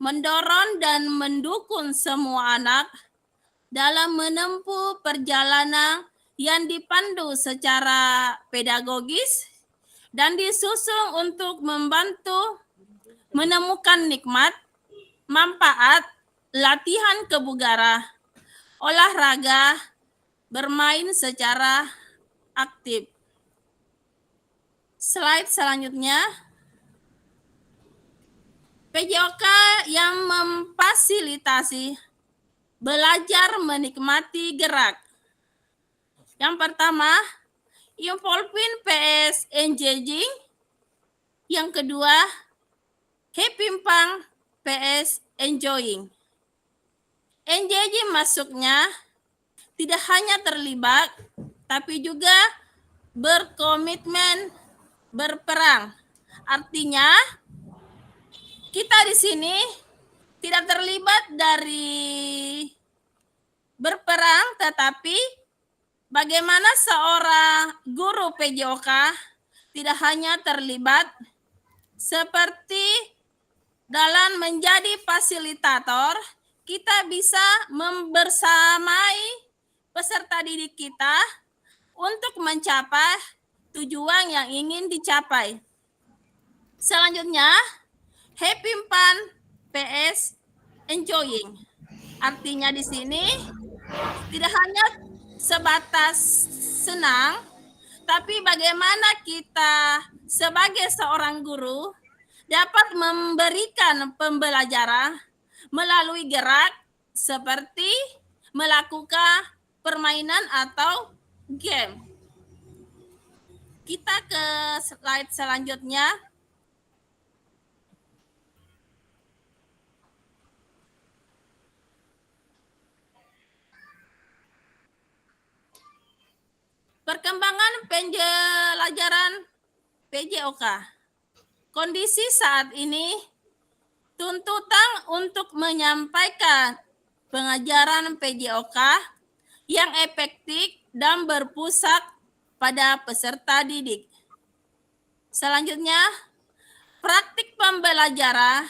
mendorong dan mendukung semua anak dalam menempuh perjalanan yang dipandu secara pedagogis dan disusun untuk membantu menemukan nikmat, manfaat, latihan kebugaran, olahraga, bermain secara aktif. Slide selanjutnya. PJOK yang memfasilitasi belajar menikmati gerak. Yang pertama, involving PS engaging. Yang kedua, Hepimpang PS enjoying. Engaging masuknya tidak hanya terlibat, tapi juga berkomitmen berperang. Artinya, kita di sini tidak terlibat dari berperang, tetapi bagaimana seorang guru PJOK tidak hanya terlibat seperti dalam menjadi fasilitator, kita bisa membersamai peserta didik kita untuk mencapai tujuan yang ingin dicapai. Selanjutnya, Hepimpang PS enjoying. Artinya di sini tidak hanya sebatas senang, tapi bagaimana kita sebagai seorang guru dapat memberikan pembelajaran melalui gerak seperti melakukan permainan atau game. Kita ke slide selanjutnya. Perkembangan pembelajaran PJOK. Kondisi saat ini, tuntutan untuk menyampaikan pengajaran PJOK yang efektif dan berpusat pada peserta didik. Selanjutnya, praktik pembelajaran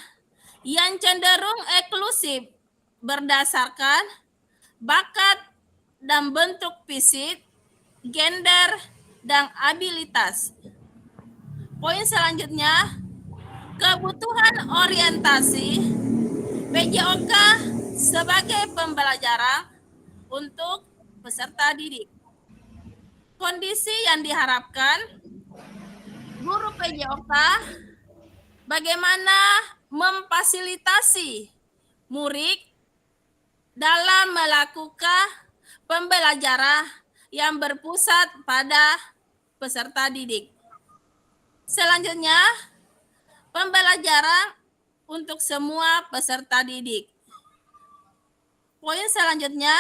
yang cenderung eksklusif berdasarkan bakat dan bentuk fisik, gender, dan abilitas. Poin selanjutnya, kebutuhan orientasi PJOK sebagai pembelajaran untuk peserta didik. Kondisi yang diharapkan guru PJOK bagaimana memfasilitasi murid dalam melakukan pembelajaran yang berpusat pada peserta didik. Selanjutnya, pembelajaran untuk semua peserta didik. Poin selanjutnya,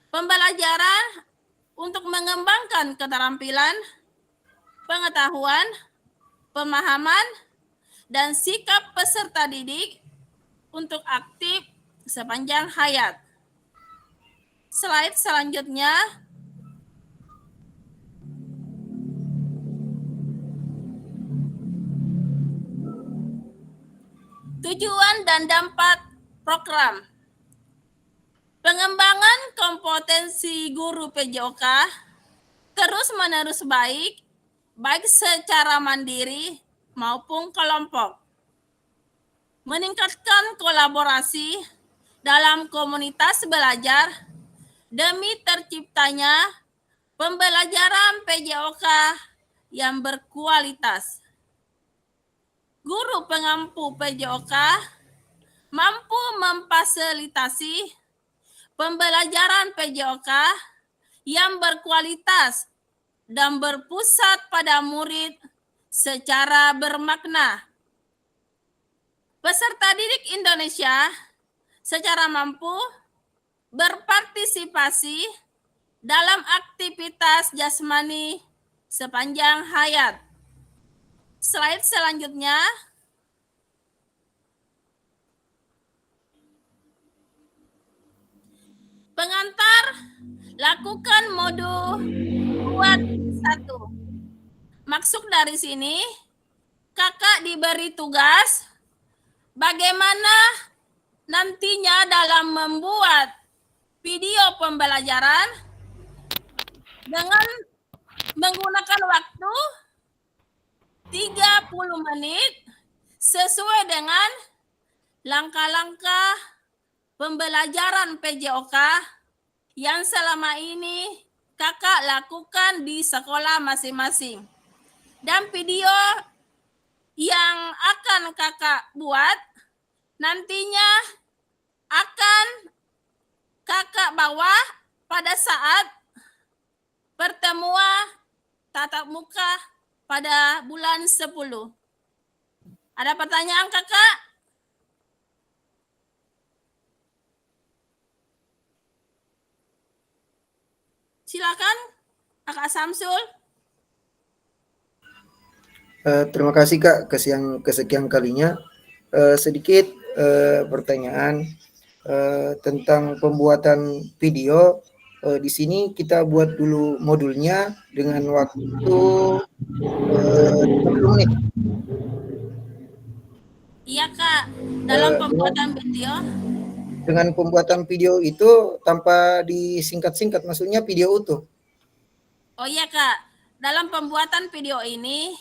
pembelajaran untuk mengembangkan keterampilan, pengetahuan, pemahaman, dan sikap peserta didik untuk aktif sepanjang hayat. Slide selanjutnya. Tujuan dan dampak program. Pengembangan kompetensi guru PJOK terus-menerus baik secara mandiri maupun kelompok. Meningkatkan kolaborasi dalam komunitas belajar demi terciptanya pembelajaran PJOK yang berkualitas. Guru pengampu PJOK mampu memfasilitasi pembelajaran PJOK yang berkualitas dan berpusat pada murid secara bermakna. Peserta didik Indonesia secara mampu berpartisipasi dalam aktivitas jasmani sepanjang hayat. Slide selanjutnya. Pengantar, lakukan modul buat 1. Maksud dari sini, kakak diberi tugas bagaimana nantinya dalam membuat video pembelajaran dengan menggunakan waktu 30 menit sesuai dengan langkah-langkah pembelajaran PJOK yang selama ini kakak lakukan di sekolah masing-masing. Dan video yang akan kakak buat nantinya akan kakak bawa pada saat pertemuan tatap muka pada bulan 10. Ada pertanyaan kakak? Silakan kakak Samsul. Terima kasih Kak kesekian kalinya. Sedikit pertanyaan tentang pembuatan video. Di sini kita buat dulu modulnya dengan waktu 30 menit. Iya Kak, dalam pembuatan video. Dengan pembuatan video itu tanpa disingkat-singkat, maksudnya video utuh. Oh iya Kak, dalam pembuatan video ini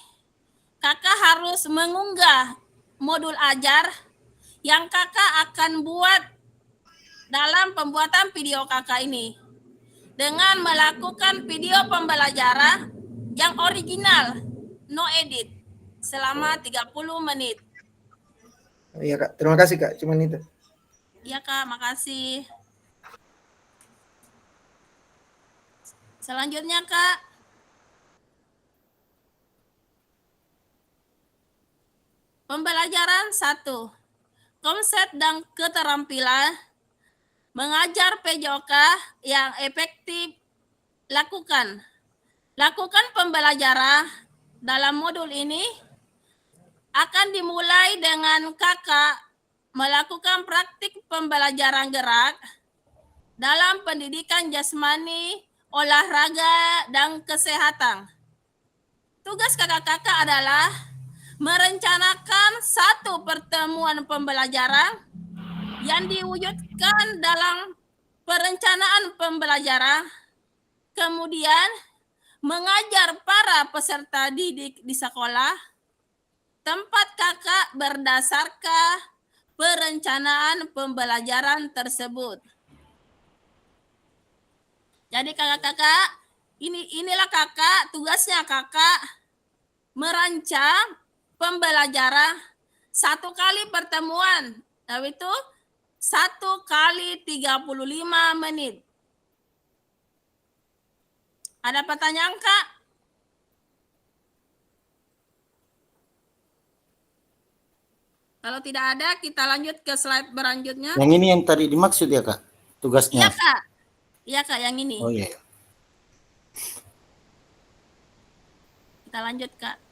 kakak harus mengunggah modul ajar yang kakak akan buat dalam pembuatan video kakak ini dengan melakukan video pembelajaran yang original, no edit, selama 30 menit. Iya Kak, terima kasih Kak, cuman itu. Iya Kak, makasih. Selanjutnya Kak, pembelajaran 1. Konsep dan keterampilan mengajar PJOK yang efektif. Lakukan pembelajaran dalam modul ini akan dimulai dengan kakak melakukan praktik pembelajaran gerak dalam pendidikan jasmani, olahraga, dan kesehatan. Tugas kakak-kakak adalah merencanakan satu pertemuan pembelajaran yang diwujudkan dalam perencanaan pembelajaran, kemudian mengajar para peserta didik di sekolah tempat kakak berdasarkan perencanaan pembelajaran tersebut. Jadi kakak-kakak, inilah kakak, tugasnya kakak merancang pembelajaran 1 kali pertemuan, yaitu 1 kali 35 menit. Ada pertanyaan Kak? Kalau tidak ada, kita lanjut ke slide berikutnya. Yang ini yang tadi dimaksud ya Kak, tugasnya? Iya Kak, iya Kak, yang ini. Oh iya. Kita lanjut Kak.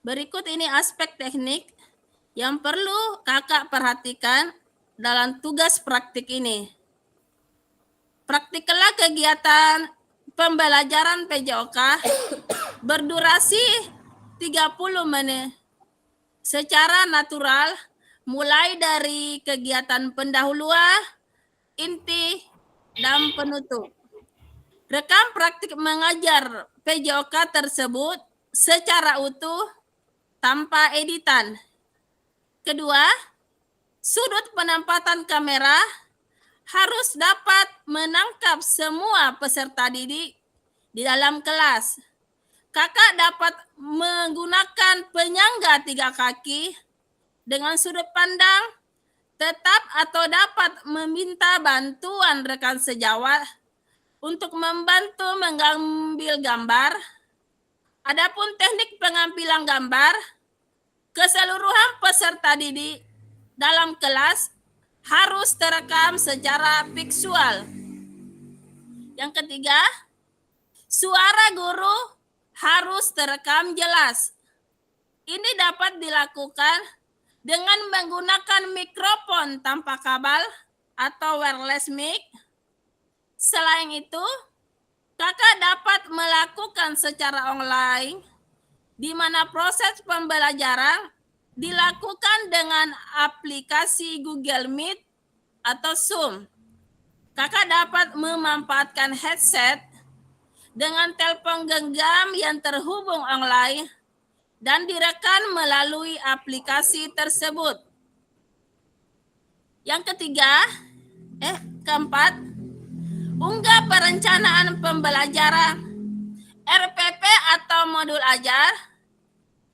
Berikut ini aspek teknik yang perlu kakak perhatikan dalam tugas praktik ini. Praktiklah kegiatan pembelajaran PJOK berdurasi 30 menit secara natural, mulai dari kegiatan pendahuluan, inti, dan penutup. Rekam praktik mengajar PJOK tersebut secara utuh tanpa editan. Kedua, sudut penempatan kamera harus dapat menangkap semua peserta didik di dalam kelas. Kakak dapat menggunakan penyangga 3 kaki dengan sudut pandang tetap atau dapat meminta bantuan rekan sejawat untuk membantu mengambil gambar. Adapun teknik pengambilan gambar, keseluruhan peserta didik dalam kelas harus terekam secara visual. Yang ketiga, suara guru harus terekam jelas. Ini dapat dilakukan dengan menggunakan mikrofon tanpa kabel atau wireless mic. Selain itu, kakak dapat melakukan secara online, di mana proses pembelajaran dilakukan dengan aplikasi Google Meet atau Zoom. Kakak dapat memanfaatkan headset dengan telepon genggam yang terhubung online dan direkam melalui aplikasi tersebut. Yang keempat, unggah perencanaan pembelajaran RPP atau modul ajar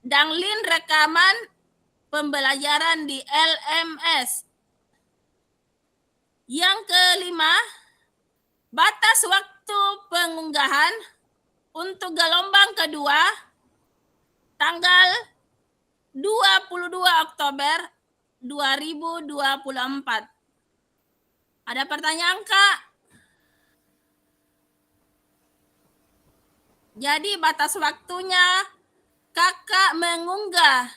dan link rekaman pembelajaran di LMS. Yang kelima, batas waktu pengunggahan untuk gelombang kedua tanggal 22 Oktober 2024. Ada pertanyaan, Kak? Jadi batas waktunya Kakak mengunggah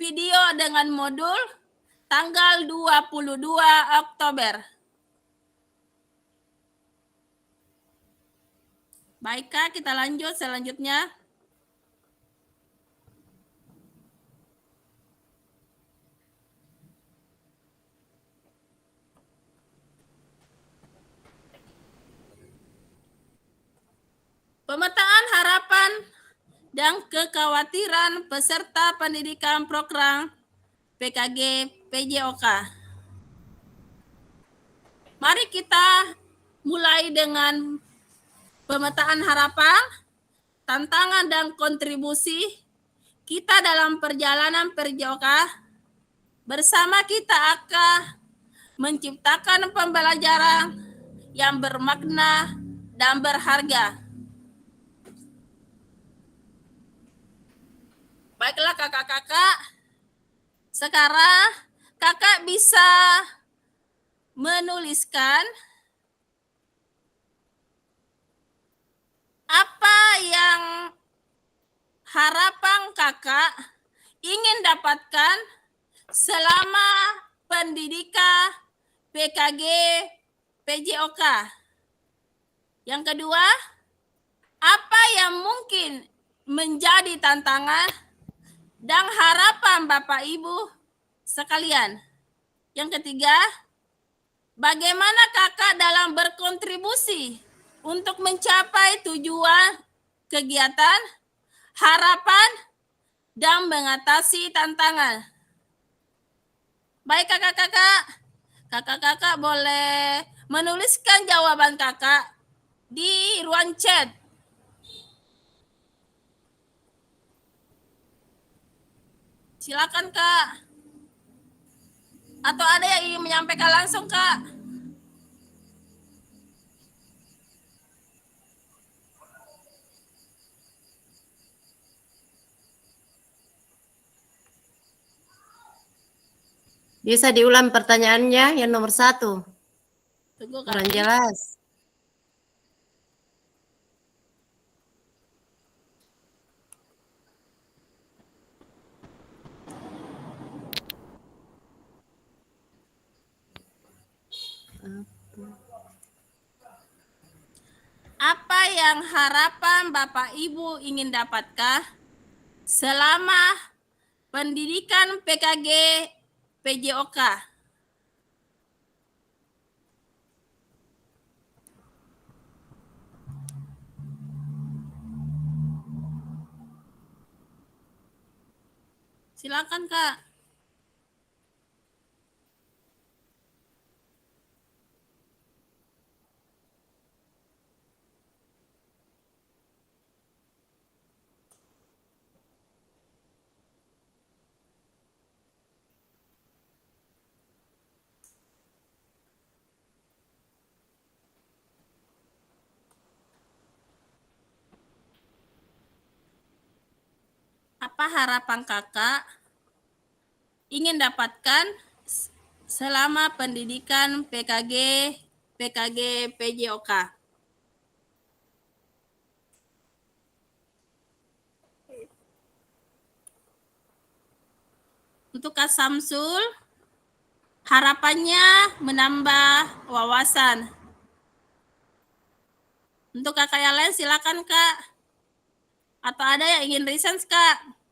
video dengan modul tanggal 22 Oktober. Baik, Kak, kita lanjut selanjutnya. Pemetaan harapan dan kekhawatiran peserta pendidikan program PKG PJOK. Mari kita mulai dengan pemetaan harapan, tantangan dan kontribusi kita dalam perjalanan PJOK. Bersama kita akan menciptakan pembelajaran yang bermakna dan berharga. Baiklah kakak-kakak, sekarang kakak bisa menuliskan apa yang harapan kakak ingin dapatkan selama pendidikan PKG PJOK. Yang kedua, apa yang mungkin menjadi tantangan dan harapan Bapak Ibu sekalian. Yang ketiga, bagaimana kakak dalam berkontribusi untuk mencapai tujuan kegiatan, harapan, dan mengatasi tantangan. Baik kakak-kakak, kakak-kakak boleh menuliskan jawaban kakak di ruang chat. Silakan, Kak. Atau ada yang ingin menyampaikan langsung, Kak? Bisa diulang pertanyaannya yang nomor 1. Tunggu, Kurang Kak. jelas. Apa yang harapan Bapak Ibu ingin dapatkan selama pendidikan PKG PJOK? Silakan, Kak. Apa harapan kakak ingin dapatkan selama pendidikan PKG PJOK? Untuk Kak Samsul, harapannya menambah wawasan. Untuk kakak yang lain silakan, Kak. Atau ada yang ingin research, Kak?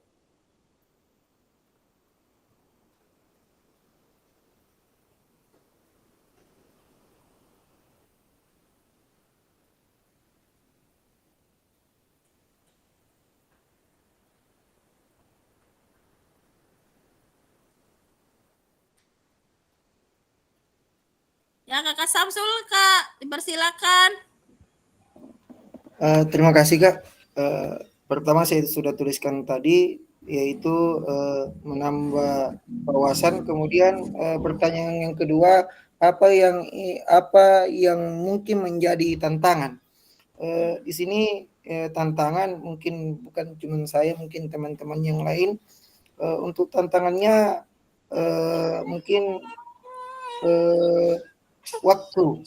Ya, Kakak Samsul, Kak, dipersilakan. Terima kasih Kak. Pertama saya sudah tuliskan tadi yaitu menambah wawasan. Kemudian pertanyaan yang kedua, apa yang mungkin menjadi tantangan? Di sini tantangan mungkin bukan cuma saya, mungkin teman-teman yang lain. Untuk tantangannya mungkin waktu.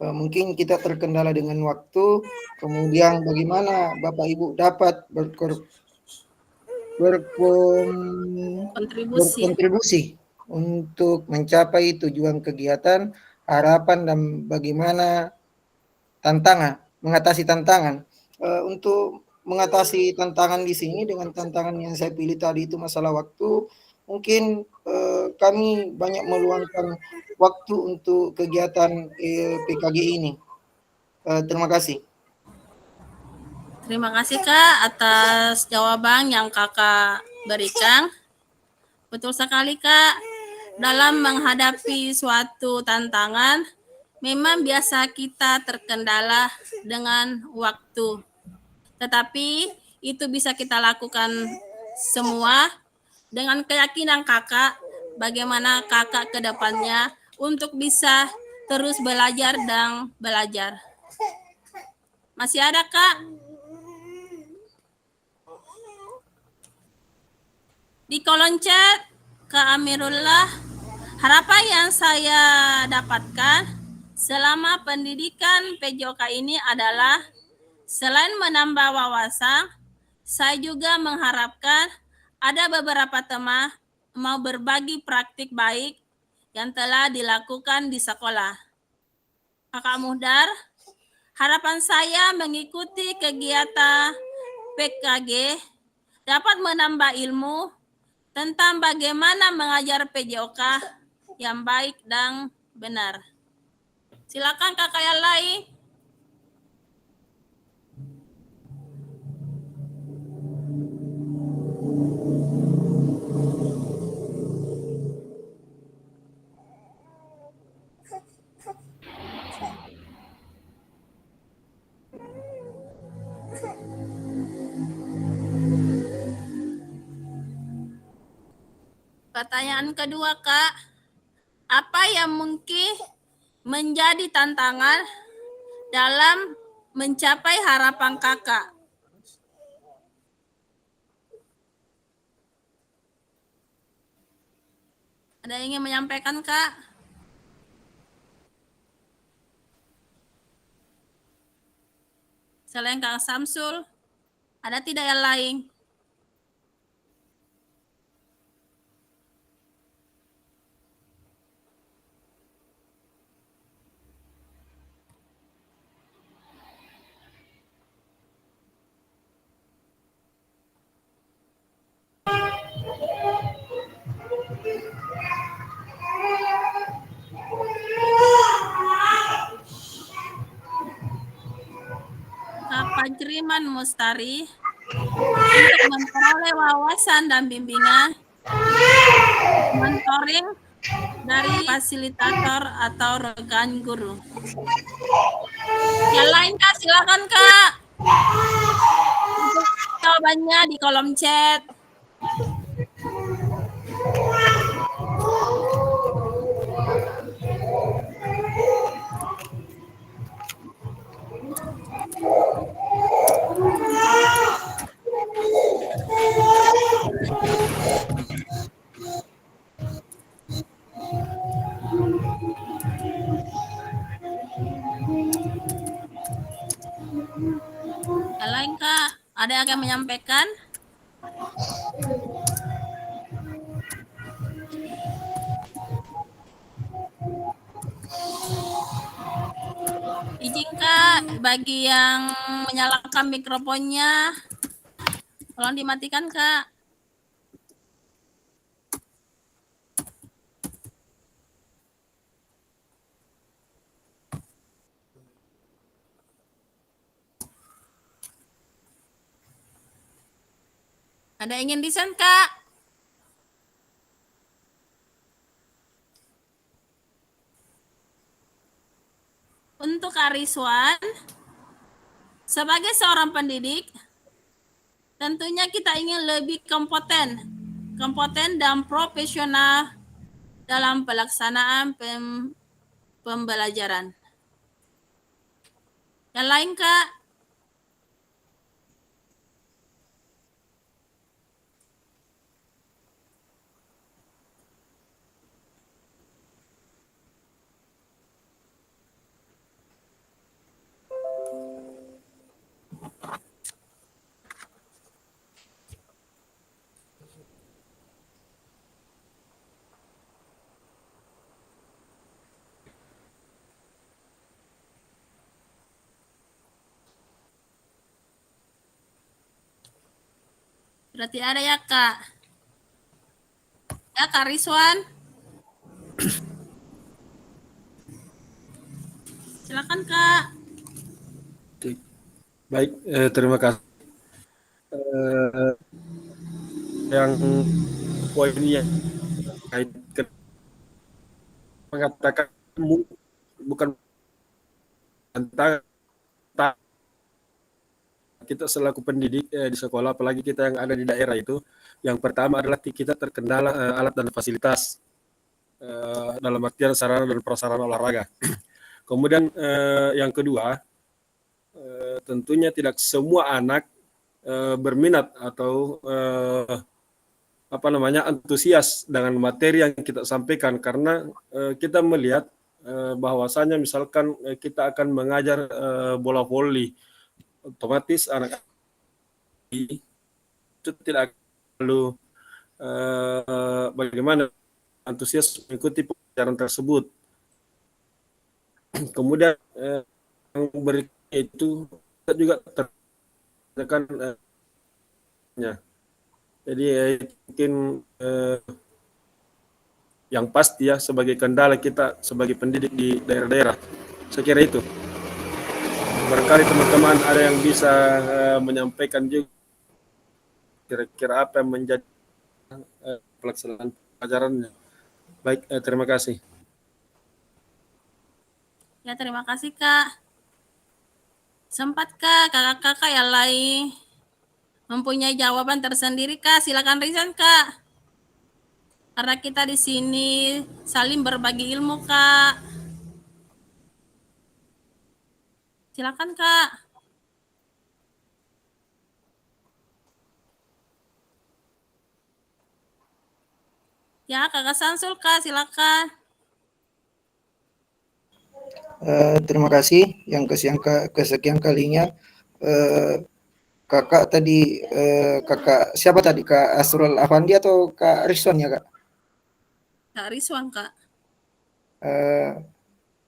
Mungkin kita terkendala dengan waktu, kemudian bagaimana Bapak Ibu dapat berkontribusi untuk mencapai tujuan kegiatan, harapan dan bagaimana mengatasi tantangan. Untuk mengatasi tantangan di sini dengan tantangan yang saya pilih tadi itu masalah waktu, mungkin kami banyak meluangkan waktu untuk kegiatan PKG ini. Terima kasih. Terima kasih Kak atas jawaban yang Kakak berikan. Betul sekali Kak, dalam menghadapi suatu tantangan, memang biasa kita terkendala dengan waktu. Tetapi itu bisa kita lakukan semua dengan keyakinan Kakak, bagaimana Kakak ke depannya untuk bisa terus belajar dan belajar. Masih ada Kak? Di kolom chat, Kak Amirullah, harapan yang saya dapatkan selama pendidikan PJOK ini adalah selain menambah wawasan, saya juga mengharapkan ada beberapa teman mau berbagi praktik baik yang telah dilakukan di sekolah. Kakak Muhdar, harapan saya mengikuti kegiatan PKG dapat menambah ilmu tentang bagaimana mengajar PJOK yang baik dan benar. Silakan kakak yang lain. Pertanyaan kedua, Kak. Apa yang mungkin menjadi tantangan dalam mencapai harapan Kakak? Ada yang ingin menyampaikan, Kak? Selain Kak Samsul, ada tidak yang lain? Kak Pajriman Mustari, untuk memperoleh wawasan dan bimbingan, mentoring dari fasilitator atau rekan guru. Yang lain Kak, silakan Kak. Untuk jawabannya di kolom chat. Yang lain Kak, ada yang akan menyampaikan? Izin Kak, bagi yang menyalakan mikrofonnya, tolong dimatikan Kak. Ada yang ingin desain Kak? Kak Rizwan, sebagai seorang pendidik, tentunya kita ingin lebih kompeten dan profesional dalam pelaksanaan pembelajaran. Yang lain, Kak? Berarti ada ya, Kak? Ya, Kak Rizwan. Silakan, Kak. Baik, terima kasih. Yang poinnya mengatakan bukan tentang kita selaku pendidik di sekolah, apalagi kita yang ada di daerah itu, yang pertama adalah kita terkendala alat dan fasilitas dalam artian sarana dan prasarana olahraga. Kemudian yang kedua, tentunya tidak semua anak berminat atau antusias dengan materi yang kita sampaikan, karena kita melihat bahwasanya misalkan kita akan mengajar bola voli, otomatis anak itu tidak perlu bagaimana antusias mengikuti pelajaran tersebut. Kemudian yang berikutnya itu kita juga tertekan jadi mungkin yang pasti ya sebagai kendala kita sebagai pendidik di daerah-daerah, saya kira itu. Barangkali teman-teman ada yang bisa menyampaikan juga kira-kira apa yang menjadi pelaksanaan pelajarannya. Baik, terima kasih. Ya, terima kasih, Kak. Sempatkah kakak-kakak yang lain mempunyai jawaban tersendiri, Kak? Silakan Rizwan, Kak. Karena kita di sini saling berbagi ilmu, Kak. Silakan, Kak. Ya, Kakak Samsul, Kak, silakan. Terima kasih yang kesekian kalinya. Kakak tadi, kakak siapa tadi? Kak Asrul Afandi atau Kak Rizwan ya, Kak? Kak Rizwan, Kak.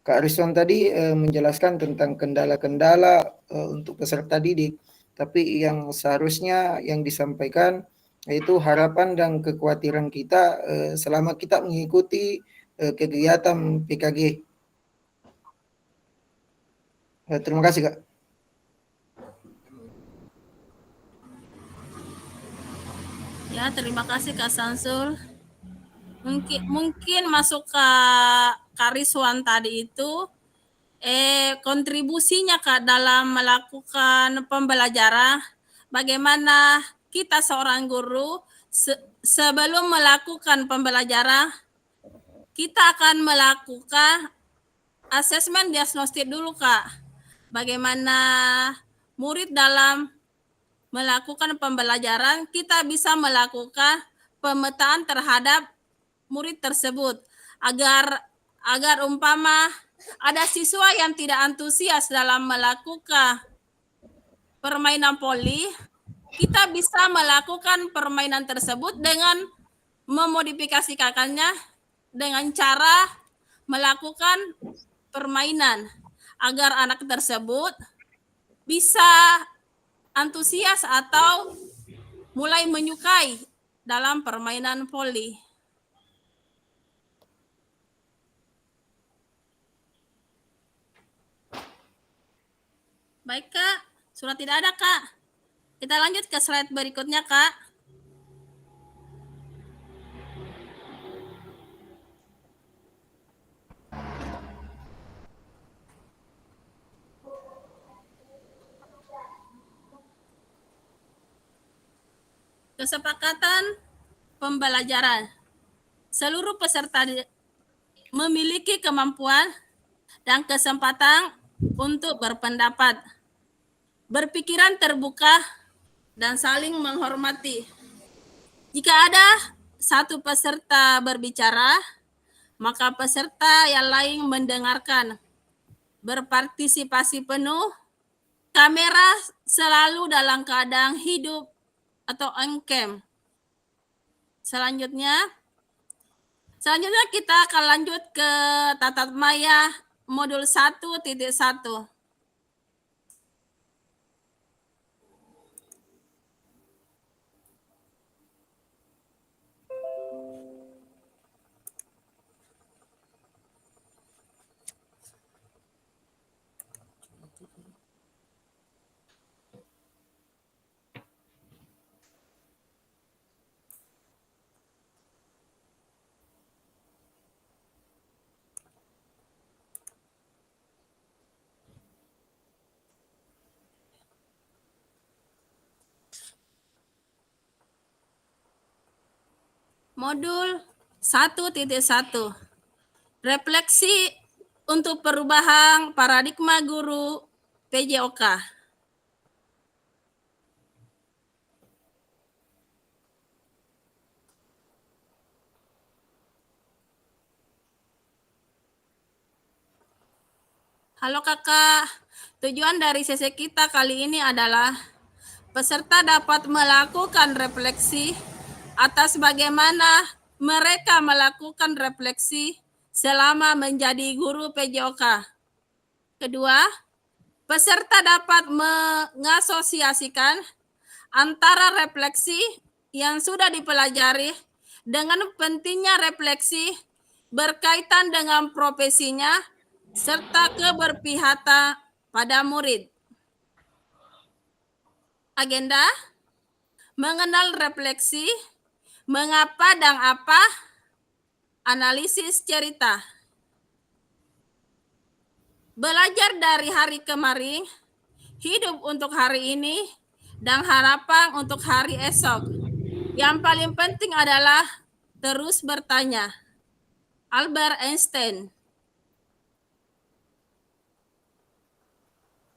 Kak Rizwan tadi menjelaskan tentang kendala-kendala untuk peserta didik, tapi yang seharusnya yang disampaikan yaitu harapan dan kekhawatiran kita selama kita mengikuti kegiatan PKG. Terima kasih, Kak. Ya, terima kasih Kak Samsul. Mungkin masuk ke Kak Rizwan tadi itu kontribusinya Kak dalam melakukan pembelajaran, bagaimana kita seorang guru sebelum melakukan pembelajaran kita akan melakukan asesmen diagnostik dulu, Kak. Bagaimana murid dalam melakukan pembelajaran, kita bisa melakukan pemetaan terhadap murid tersebut agar umpama ada siswa yang tidak antusias dalam melakukan permainan voli, kita bisa melakukan permainan tersebut dengan memodifikasikannya dengan cara melakukan permainan agar anak tersebut bisa antusias atau mulai menyukai dalam permainan voli. Baik, Kak. Sudah tidak ada, Kak. Kita lanjut ke slide berikutnya, Kak. Kesepakatan pembelajaran. Seluruh peserta memiliki kemampuan dan kesempatan untuk berpendapat, berpikiran terbuka, dan saling menghormati. Jika ada satu peserta berbicara, maka peserta yang lain mendengarkan, berpartisipasi penuh. Kamera selalu dalam keadaan hidup atau on cam. Selanjutnya kita akan lanjut ke tatap maya modul 1.1. Modul 1.1. Refleksi untuk perubahan paradigma guru PJOK. Halo kakak, tujuan dari sesi kita kali ini adalah peserta dapat melakukan refleksi atas bagaimana mereka melakukan refleksi selama menjadi guru PJOK. Kedua, peserta dapat mengasosiasikan antara refleksi yang sudah dipelajari dengan pentingnya refleksi berkaitan dengan profesinya serta keberpihakan pada murid. Agenda: mengenal refleksi, mengapa dan apa, analisis cerita. Belajar dari hari kemarin, hidup untuk hari ini, dan harapan untuk hari esok. Yang paling penting adalah terus bertanya. Albert Einstein.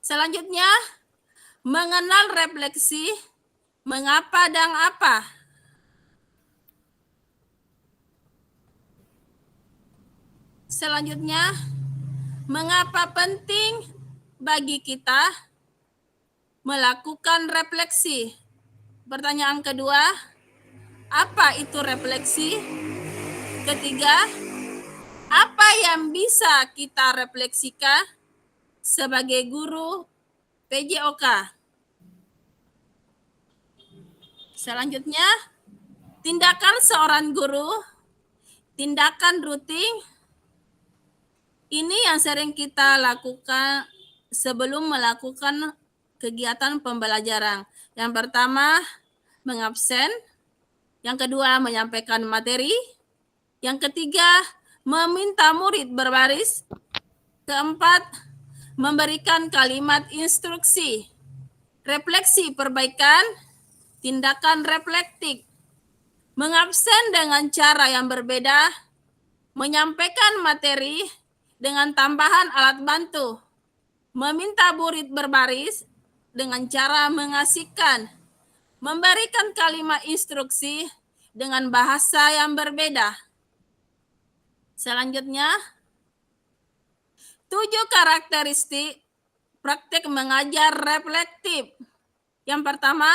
Selanjutnya, mengenal refleksi, mengapa dan apa. Selanjutnya, mengapa penting bagi kita melakukan refleksi? Pertanyaan kedua, apa itu refleksi? Ketiga, apa yang bisa kita refleksikan sebagai guru PJOK? Selanjutnya, tindakan seorang guru, tindakan rutin. Ini yang sering kita lakukan sebelum melakukan kegiatan pembelajaran. Yang pertama, mengabsen. Yang kedua, menyampaikan materi. Yang ketiga, meminta murid berbaris. Keempat, memberikan kalimat instruksi. Refleksi perbaikan, tindakan reflektif. Mengabsen dengan cara yang berbeda, menyampaikan materi dengan tambahan alat bantu, meminta murid berbaris dengan cara mengasihkan, memberikan kalimat instruksi dengan bahasa yang berbeda. Selanjutnya, 7 karakteristik praktik mengajar reflektif. Yang pertama,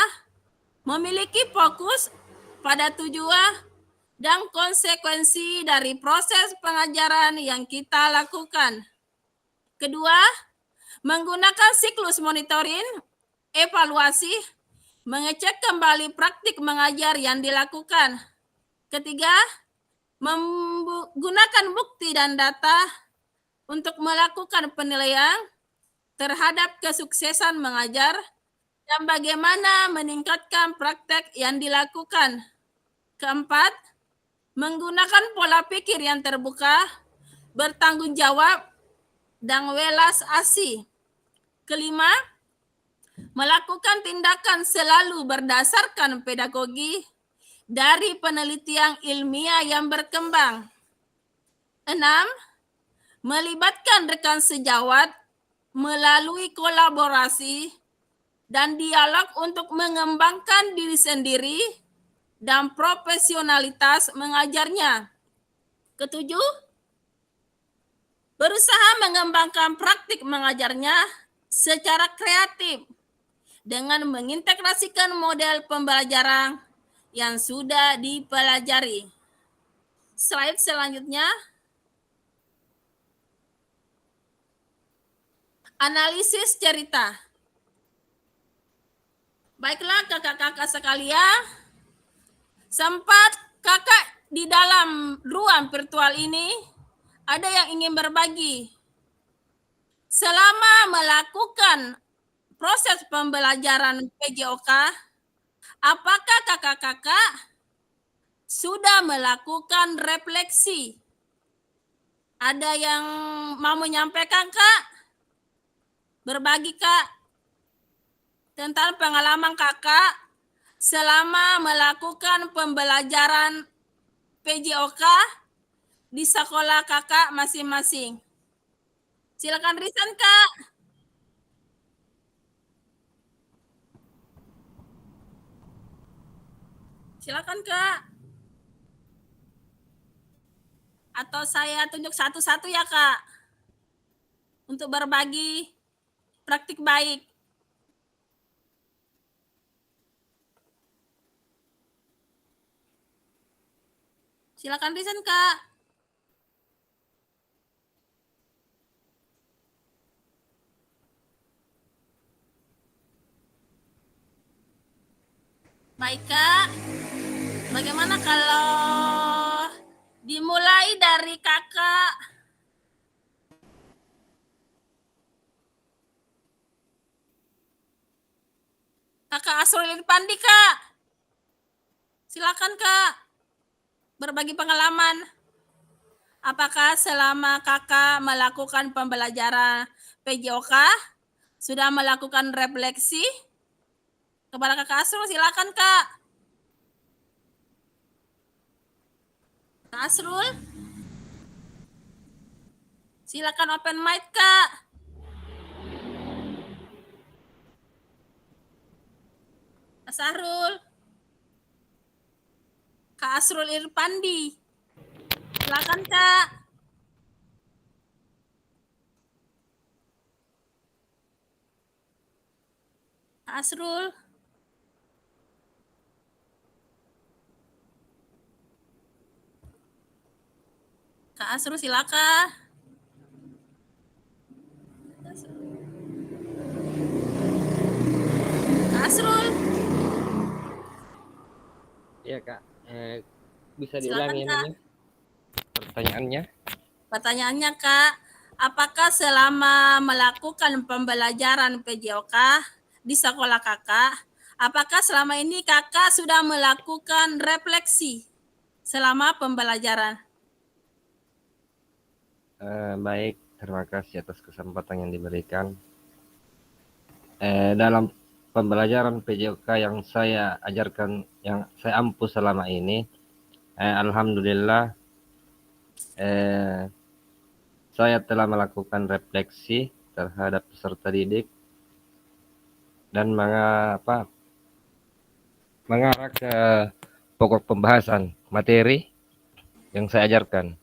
memiliki fokus pada tujuan dan konsekuensi dari proses pengajaran yang kita lakukan. Kedua, menggunakan siklus monitoring, evaluasi, mengecek kembali praktik mengajar yang dilakukan. Ketiga, menggunakan bukti dan data untuk melakukan penilaian terhadap kesuksesan mengajar dan bagaimana meningkatkan praktek yang dilakukan. Keempat, menggunakan pola pikir yang terbuka, bertanggung jawab, dan welas asih. Kelima, melakukan tindakan selalu berdasarkan pedagogi dari penelitian ilmiah yang berkembang. 6. Melibatkan rekan sejawat melalui kolaborasi dan dialog untuk mengembangkan diri sendiri dan profesionalitas mengajarnya. 7. Berusaha mengembangkan praktik mengajarnya secara kreatif dengan mengintegrasikan model pembelajaran yang sudah dipelajari. Slide selanjutnya. Analisis cerita. Baiklah kakak-kakak sekalian, sempat kakak di dalam ruang virtual ini ada yang ingin berbagi. Selama melakukan proses pembelajaran PJOK, apakah kakak-kakak sudah melakukan refleksi? Ada yang mau menyampaikan, Kak? Berbagi, Kak, tentang pengalaman kakak selama melakukan pembelajaran PJOK di sekolah kakak masing-masing. Silakan Rizan, Kak. Silakan, Kak. Atau saya tunjuk satu-satu ya, Kak, untuk berbagi praktik baik. Silakan Rizan, Kak. Baik, Kak. Bagaimana kalau dimulai dari kakak? Kakak Asrul Irfandi, Kak. Silakan, Kak, berbagi pengalaman. Apakah selama kakak melakukan pembelajaran PJOK sudah melakukan refleksi? Kepada Kakak Asrul, silakan, Kak. Kak Asrul, silakan open mic, Kak. Kak Sahrul, Kak Asrul Irfandi, silakan, Kak. Kak Asrul. Kak Asrul, silakan. Kak Asrul. Iya, Kak. Bisa Silakan, diulangi Kak. pertanyaannya? Pertanyaannya, Kak, apakah selama melakukan pembelajaran PJOK di sekolah kakak, apakah selama ini kakak sudah melakukan refleksi selama pembelajaran? Baik, terima kasih atas kesempatan yang diberikan. Dalam pembelajaran PJOK yang saya ajarkan, yang saya ampu selama ini, alhamdulillah saya telah melakukan refleksi terhadap peserta didik dan mengarah ke pokok pembahasan materi yang saya ajarkan.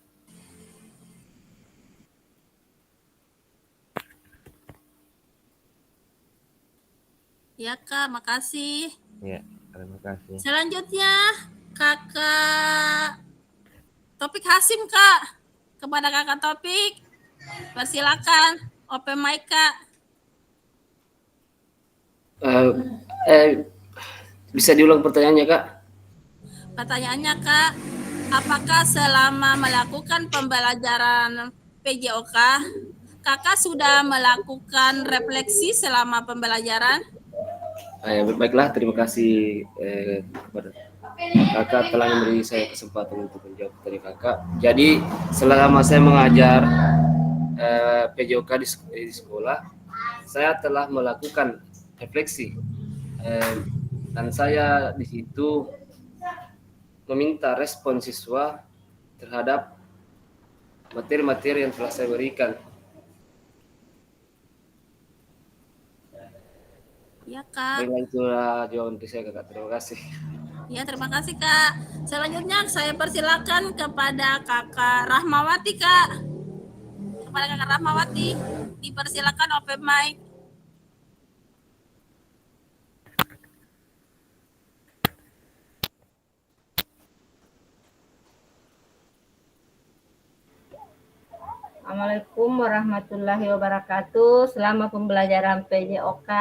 Ya, Kak, makasih. Ya, terima kasih. Selanjutnya, Kakak Topik Hasim, Kak. Kepada Kakak Topik, persilakan open mic, Kak. Bisa diulang pertanyaannya, Kak? Pertanyaannya, Kak, apakah selama melakukan pembelajaran PJOK, Kakak sudah melakukan refleksi selama pembelajaran? Baiklah, terima kasih kepada Kakak telah memberi saya kesempatan untuk menjawab dari Kakak. Jadi selama saya mengajar PJOK di sekolah, saya telah melakukan refleksi. Dan saya di situ meminta respon siswa terhadap materi-materi yang telah saya berikan. Ya Kak. Baiklah, itulah jawaban dari saya Kak. Terima kasih. Ya, terima kasih Kak. Selanjutnya saya persilakan kepada Kakak Rahmawati Kak. Kepada Kakak Rahmawati, dipersilakan open mic. Assalamualaikum warahmatullahi wabarakatuh. Selama pembelajaran PJOK,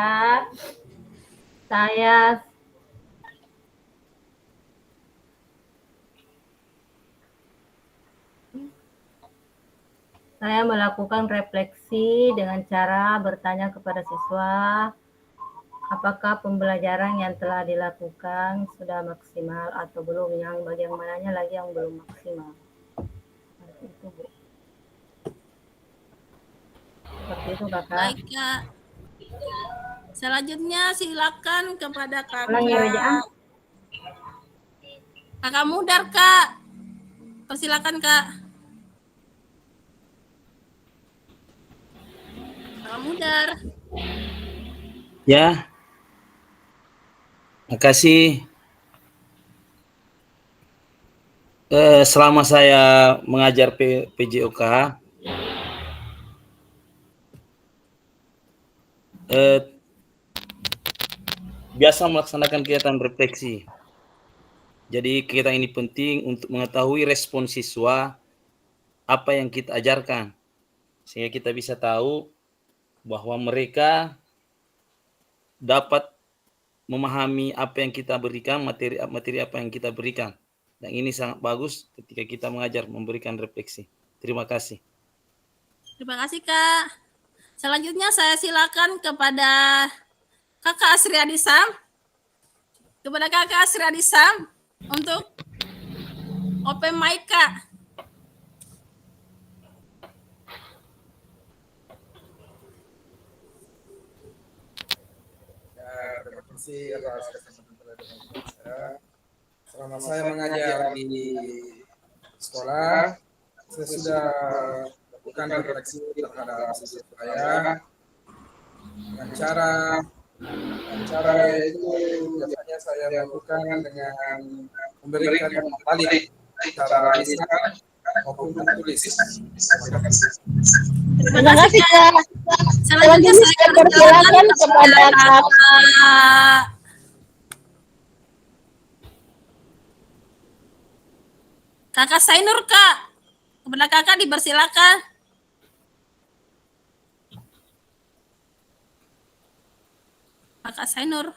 saya melakukan refleksi dengan cara bertanya kepada siswa, apakah pembelajaran yang telah dilakukan sudah maksimal atau belum, yang bagian mananya lagi yang belum maksimal. Itu, Bu. Seperti itu, Kakak. Baik, Kak. Selanjutnya silakan kepada Ulang ya, Reja. Kakak Mudar, Kak. Persilakan, Kak. Kakak Mudar. Ya. Makasih. Selama saya mengajar PJOK, biasa melaksanakan kegiatan refleksi. Jadi kegiatan ini penting untuk mengetahui respon siswa apa yang kita ajarkan, sehingga kita bisa tahu bahwa mereka dapat memahami apa yang kita berikan, materi apa yang kita berikan. Dan ini sangat bagus ketika kita mengajar, memberikan refleksi. Terima kasih. Terima kasih, Kak. Selanjutnya saya silakan kepada Kakak Asri Adisam. Kepada Kakak Asri Adisam untuk open mic, Kak. Terima kasih atas kesempatan dengan saya. Selama saya mengajar di sekolah, saya sudah lakukan refleksi terhadap siswa saya dengan cara yaitu biasanya saya lakukan dengan memberikan balik secara lisan maupun tertulis. Terima kasih, Kak. Selanjutnya saya persilakan kepada Kakak Sainur, Kak. Kepada Kakak dipersilakan. Kakak Sainur.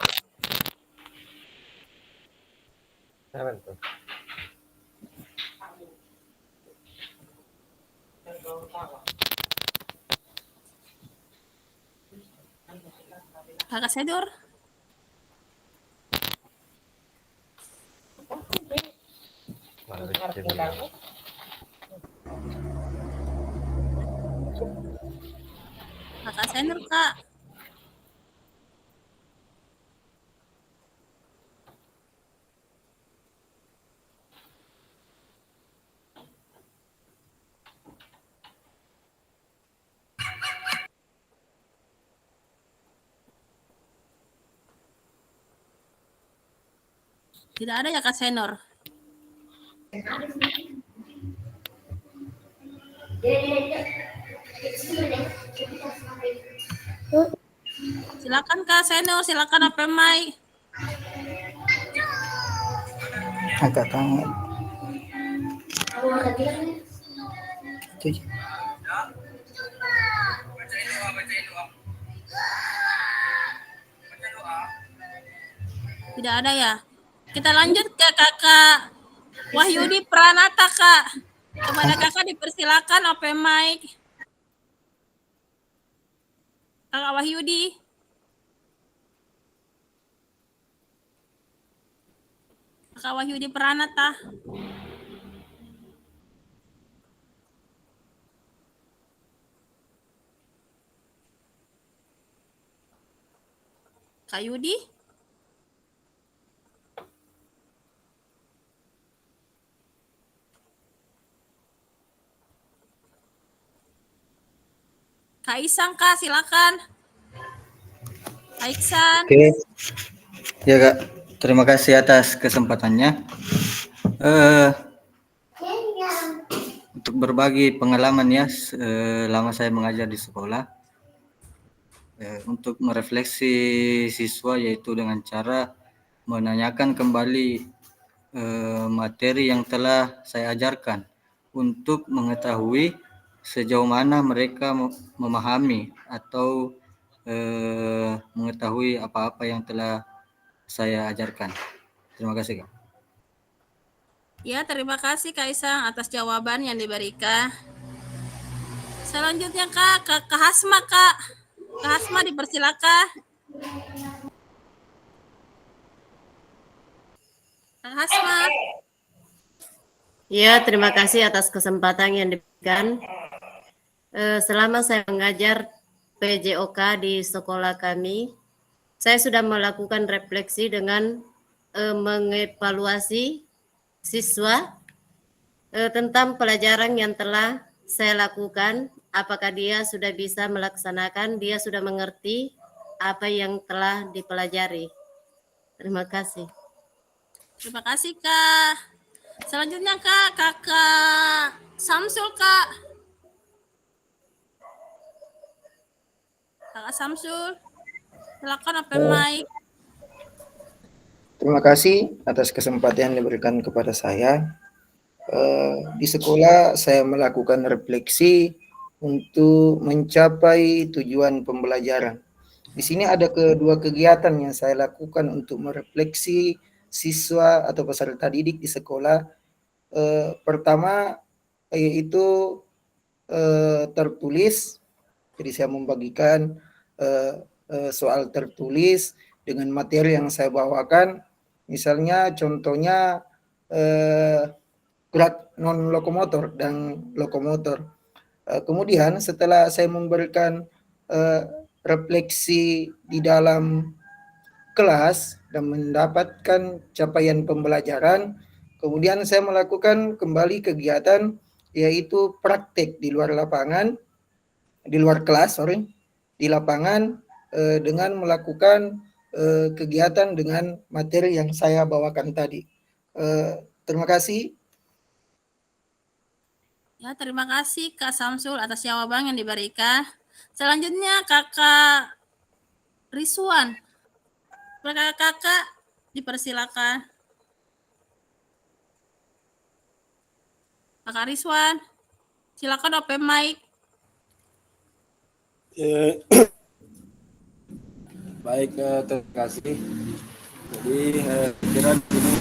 Kakak Sainur. Kakak Sainur, Kak. Tidak ada ya Kak Senor. Silakan Kak Senor, silakan open mic. Agak kangen. Tidak ada ya. Kita lanjut ke Kakak Wahyudi Pranata, Kak. Kepada Kakak dipersilakan open mic. Kakak Wahyudi. Kakak Wahyudi Pranata. Kak Yudi? Kak Isang, Kak, silakan. Kak Iksan. Oke, ya Kak, terima kasih atas kesempatannya. Untuk berbagi pengalaman ya, selama saya mengajar di sekolah, untuk merefleksi siswa yaitu dengan cara menanyakan kembali materi yang telah saya ajarkan untuk mengetahui sejauh mana mereka memahami atau mengetahui apa-apa yang telah saya ajarkan. Terima kasih Kak. Ya, terima kasih Kak Isang atas jawaban yang diberikan. Selanjutnya Kak, Kak Hasma Kak. Kak Hasma dipersilakan. Kak Hasma. Ya, terima kasih atas kesempatan yang diberikan. Selama saya mengajar PJOK di sekolah kami, saya sudah melakukan refleksi dengan mengevaluasi siswa tentang pelajaran yang telah saya lakukan, apakah dia sudah bisa melaksanakan, dia sudah mengerti apa yang telah dipelajari. Terima kasih. Terima kasih Kak. Selanjutnya Kak, Kakak Samsul Kak. Kakak Samsul, silakan open mic. Terima kasih atas kesempatan yang diberikan kepada saya. Di sekolah saya melakukan refleksi untuk mencapai tujuan pembelajaran. Di sini ada kedua kegiatan yang saya lakukan untuk merefleksi siswa atau peserta didik di sekolah. Pertama yaitu tertulis. Jadi saya membagikan soal tertulis dengan materi yang saya bawakan. Misalnya contohnya gerak non lokomotor dan lokomotor. Kemudian setelah saya memberikan refleksi di dalam kelas dan mendapatkan capaian pembelajaran, kemudian saya melakukan kembali kegiatan yaitu praktek di luar lapangan, di luar kelas, di lapangan dengan melakukan kegiatan dengan materi yang saya bawakan tadi. Terima kasih. Ya, terima kasih Kak Samsul atas jawaban yang diberikan. Selanjutnya Kakak Rizwan. Kakak dipersilakan. Kakak Rizwan, silakan open mic. Baik, terima kasih. Jadi kira ini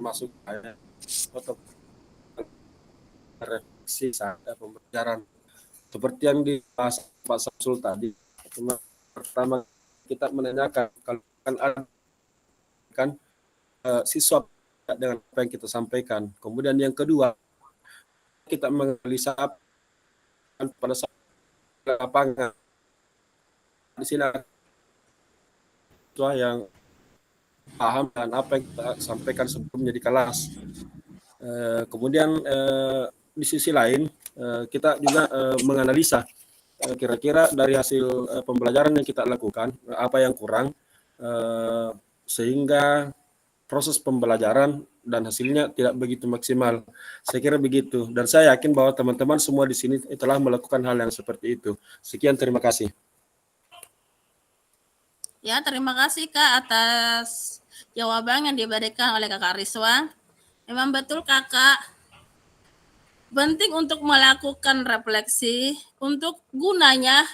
masuk untuk refleksi saat pembelajaran seperti yang dibahas Pak Samsul tadi. Pertama kita menanyakan kalau kan siswa dengan apa yang kita sampaikan. Kemudian yang kedua kita menganalisa pada saat lapangan. Di sini siswa yang paham dan apa yang kita sampaikan sebelumnya di kelas. Kemudian di sisi lain kita juga menganalisa kira-kira dari hasil pembelajaran yang kita lakukan apa yang kurang sehingga proses pembelajaran dan hasilnya tidak begitu maksimal. Saya kira begitu dan saya yakin bahwa teman-teman semua di sini telah melakukan hal yang seperti itu. Sekian, terima kasih. Ya, terima kasih Kak atas jawaban yang diberikan oleh Kakak Rizwan. Memang betul Kakak, penting untuk melakukan refleksi untuk gunanya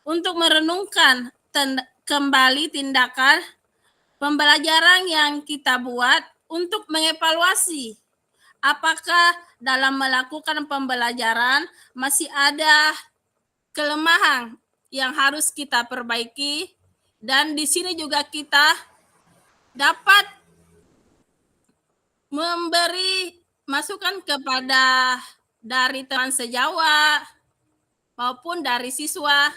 untuk merenungkan kembali tindakan pembelajaran yang kita buat untuk mengevaluasi apakah dalam melakukan pembelajaran masih ada kelemahan yang harus kita perbaiki, dan di sini juga kita dapat memberi masukan kepada dari teman sejawat maupun dari siswa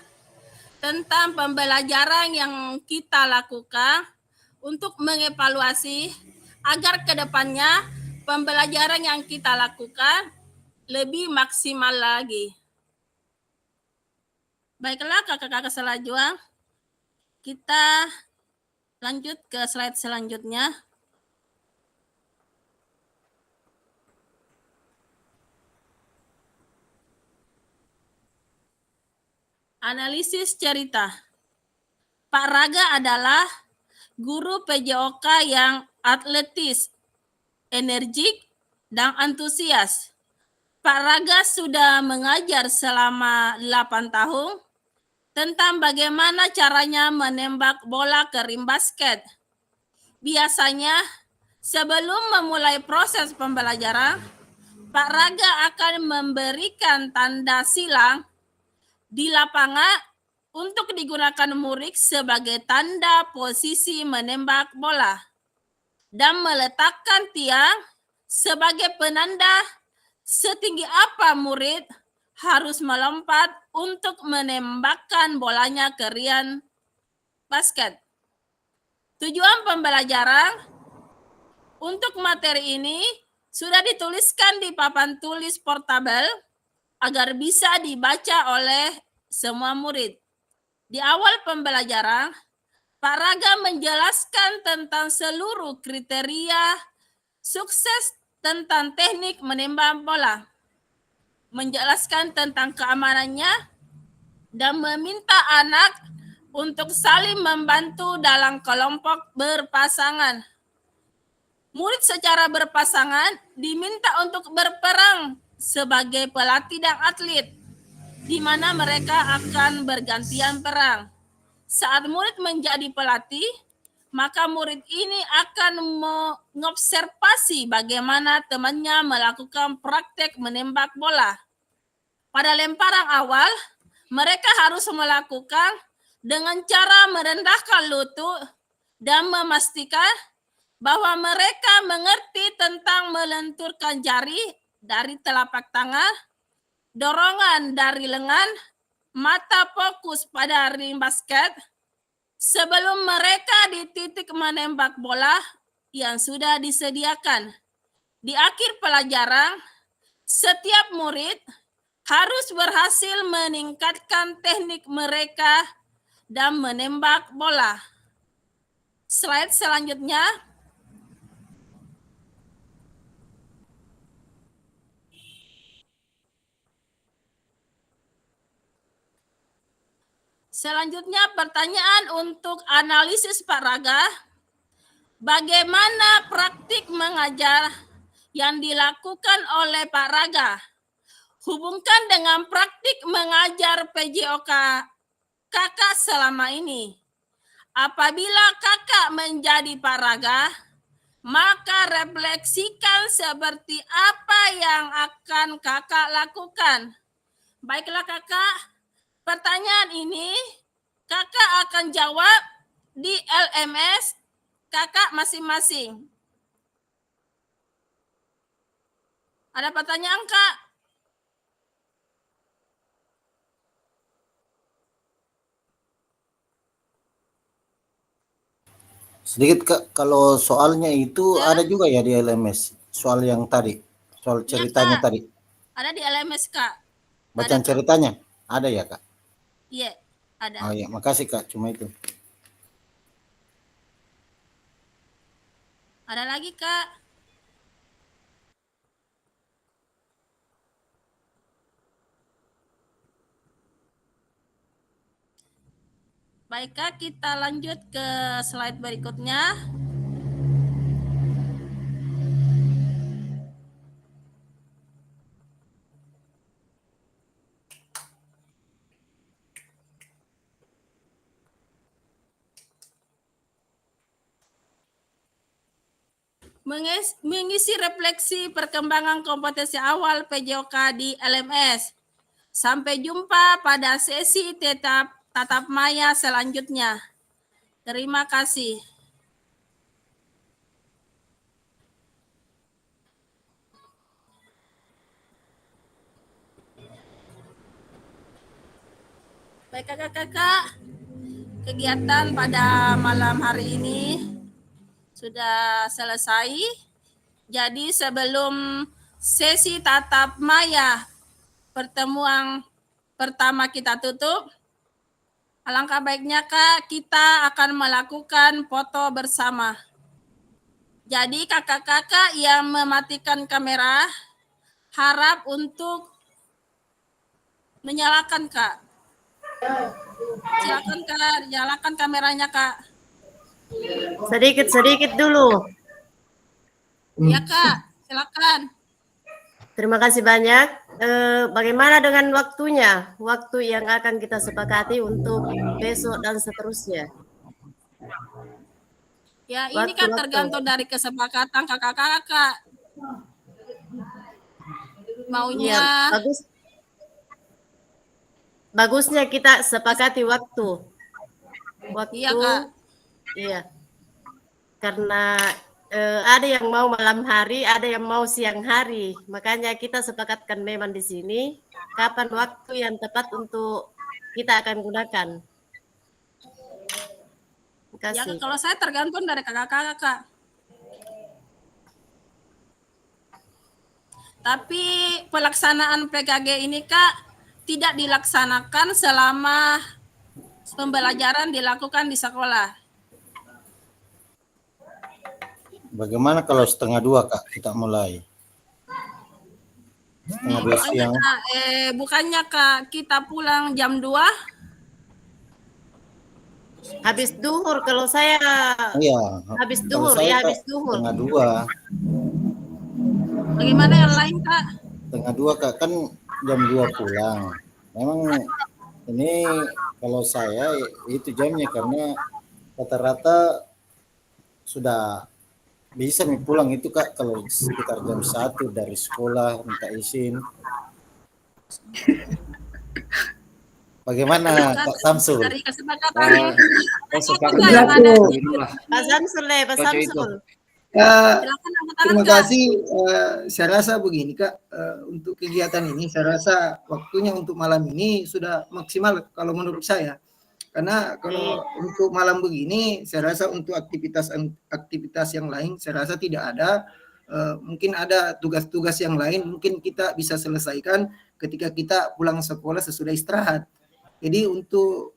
tentang pembelajaran yang kita lakukan untuk mengevaluasi agar kedepannya pembelajaran yang kita lakukan lebih maksimal lagi. Baiklah kakak-kakak selanjutnya, kita lanjut ke slide selanjutnya. Analisis cerita. Pak Raga adalah guru PJOK yang atletis, energik, dan antusias. Pak Raga sudah mengajar selama 8 tahun tentang bagaimana caranya menembak bola ke rim basket. Biasanya, sebelum memulai proses pembelajaran, Pak Raga akan memberikan tanda silang di lapangan untuk digunakan murid sebagai tanda posisi menembak bola dan meletakkan tiang sebagai penanda setinggi apa murid harus melompat untuk menembakkan bolanya ke rim basket. Tujuan pembelajaran untuk materi ini sudah dituliskan di papan tulis portabel agar bisa dibaca oleh semua murid. Di awal pembelajaran, Pak Raga menjelaskan tentang seluruh kriteria sukses tentang teknik menembak bola, menjelaskan tentang keamanannya, dan meminta anak untuk saling membantu dalam kelompok berpasangan. Murid secara berpasangan diminta untuk berperang sebagai pelatih dan atlet, di mana mereka akan bergantian perang. Saat murid menjadi pelatih, maka murid ini akan mengobservasi bagaimana temannya melakukan praktek menembak bola. Pada lemparan awal, mereka harus melakukan dengan cara merendahkan lutut dan memastikan bahwa mereka mengerti tentang melenturkan jari dari telapak tangan, dorongan dari lengan, mata fokus pada rim basket, sebelum mereka di titik menembak bola yang sudah disediakan. Di akhir pelajaran, setiap murid harus berhasil meningkatkan teknik mereka dan menembak bola. Slide selanjutnya. Selanjutnya pertanyaan untuk analisis Pak Raga. Bagaimana praktik mengajar yang dilakukan oleh Pak Raga? Hubungkan dengan praktik mengajar PJOK kakak selama ini. Apabila kakak menjadi Pak Raga, maka refleksikan seperti apa yang akan kakak lakukan. Baiklah kakak, pertanyaan ini kakak akan jawab di LMS kakak masing-masing. Ada pertanyaan, Kak? Sedikit Kak, kalau soalnya itu ada juga ya di LMS, soal yang tadi, soal ceritanya Kak. tadi. Ada di LMS, Kak. Bacaan ceritanya ada ya Kak? Iya, ada. Oh ya, makasih Kak, cuma itu. Ada lagi, Kak? Baik, Kak, kita lanjut ke slide berikutnya. Mengisi refleksi perkembangan kompetensi awal PJOK di LMS. Sampai jumpa pada sesi tatap maya selanjutnya. Terima kasih. Baik kakak-kakak, kegiatan pada malam hari ini sudah selesai. Jadi sebelum sesi tatap maya pertemuan pertama kita tutup, alangkah baiknya Kak kita akan melakukan foto bersama. Jadi kakak-kakak yang mematikan kamera harap untuk menyalakan Kak. Silakan Kak, nyalakan kameranya Kak. Sedikit-sedikit dulu. Ya Kak, silakan. Terima kasih banyak. Bagaimana dengan waktunya? Waktu yang akan kita sepakati untuk besok dan seterusnya. Ya ini kan tergantung dari kesepakatan kakak-kakak. Maunya. Ya, bagusnya kita sepakati waktu. Iya Kak. Iya. Karena ada yang mau malam hari, ada yang mau siang hari. Makanya kita sepakatkan memang di sini kapan waktu yang tepat untuk kita akan gunakan. Ya kalau saya tergantung dari kakak-kakak. Tapi pelaksanaan PKG ini Kak tidak dilaksanakan selama pembelajaran dilakukan di sekolah. Bagaimana kalau 1:30 Kak kita mulai? 1:30 siang. Bukannya Kak kita pulang jam 2? Habis duhur kalau saya. Iya. Habis duhur ya, habis duhur. 1:30. Bagaimana yang lain Kak? 1:30 Kak, kan jam 2 pulang. Memang ini kalau saya itu jamnya karena rata-rata sudah bisa pulang itu Kak kalau sekitar jam 1 dari sekolah minta izin. Bagaimana Pak Samsul? Dari kesepakatan. Pak Samsul. Terima kasih. Saya rasa begini Kak, untuk kegiatan ini saya rasa waktunya untuk malam ini sudah maksimal kalau menurut saya. Karena kalau untuk malam begini saya rasa untuk aktivitas yang lain saya rasa tidak ada. Mungkin ada tugas-tugas yang lain mungkin kita bisa selesaikan ketika kita pulang sekolah sesudah istirahat. Jadi untuk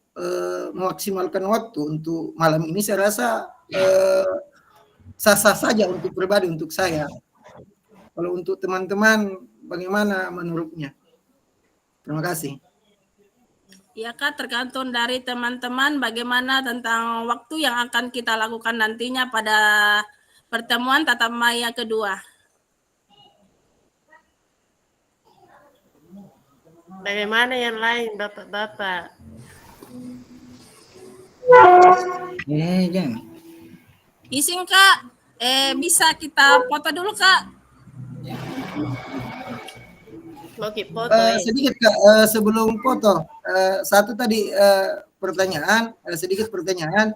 memaksimalkan waktu untuk malam ini saya rasa sah-sah saja untuk pribadi untuk saya. Kalau untuk teman-teman bagaimana menurutnya? Terima kasih. Ya Kak, tergantung dari teman-teman bagaimana tentang waktu yang akan kita lakukan nantinya pada pertemuan tatap maya kedua. Bagaimana yang lain Bapak-bapak? Jangan. Izin Kak, bisa kita foto dulu Kak. Oke, foto. Sedikit Kak, sebelum foto, satu tadi sedikit pertanyaan,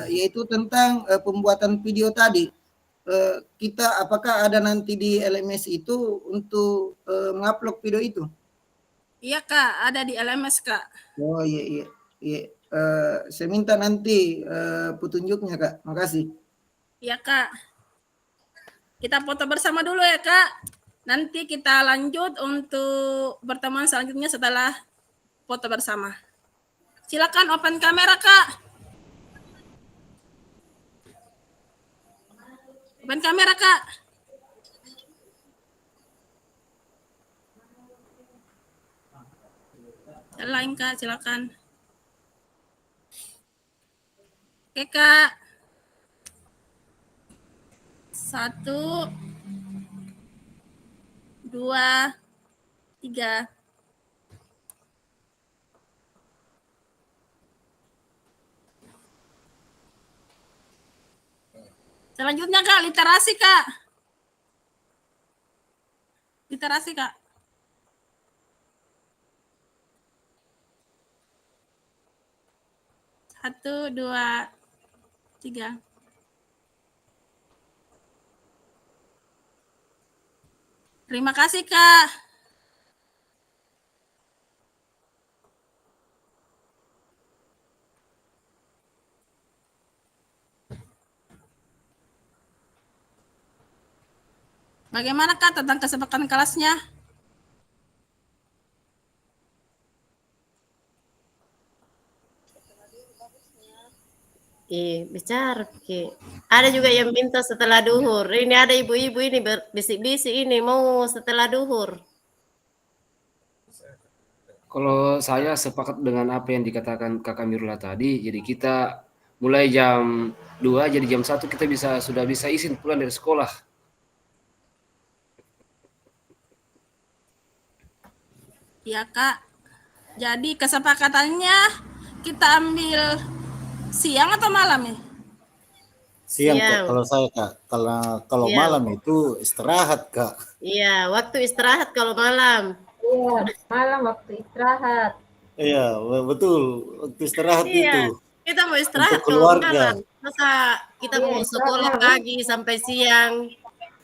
yaitu tentang pembuatan video tadi. Kita apakah ada nanti di LMS itu untuk mengupload video itu? Iya Kak, ada di LMS Kak. Oh iya. Saya minta nanti petunjuknya Kak. Makasih. Iya Kak. Kita foto bersama dulu ya Kak. Nanti kita lanjut untuk pertemuan selanjutnya setelah foto bersama. Silakan open kamera Kak. Open kamera Kak. Yang lain Kak, silakan. Oke Kak. 1, 2, 3. Selanjutnya Kak, literasi Kak. Literasi Kak. 1, 2, 3. Terima kasih Kak. Bagaimana Kak tentang kesepakatan kelasnya? Bicara, Ki. Ada juga yang minta setelah duhur. Ini ada ibu-ibu ini bisik-bisik ini mau setelah duhur. Kalau saya sepakat dengan apa yang dikatakan Kakak Mirula tadi, jadi kita mulai jam 2, jadi jam 1 kita sudah bisa izin pulang dari sekolah. Ya Kak. Jadi kesepakatannya kita ambil siang atau malam ya? Siang, Kak, kalau saya Kak. Kalau Siang. malam itu istirahat Kak. Iya, waktu istirahat kalau malam. Iya, malam waktu istirahat. Iya, betul. Waktu istirahat Iya, itu. kita mau istirahat Untuk kalau keluarga. malam. Masa kita mau sekolah pagi sampai siang,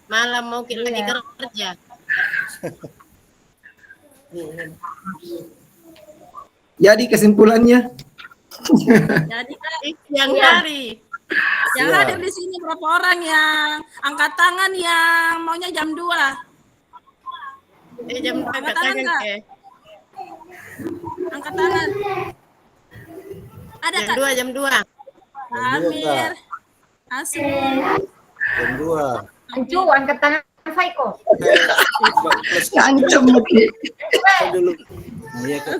malam mau kita lagi kerja. Jadi kesimpulannya, Jadi Kak, Siang hari. yang Iya. hadir di sini berapa orang yang angkat tangan yang maunya jam 2? Jam Angkat angkat tangan, tangan Kak. ke. Angkat tangan. Ada Jam Kak? 2, jam 2. Amir, Asmi. Jam 2. Ancu, angkat tangan Faiko. ancam lagi. Iya Kak.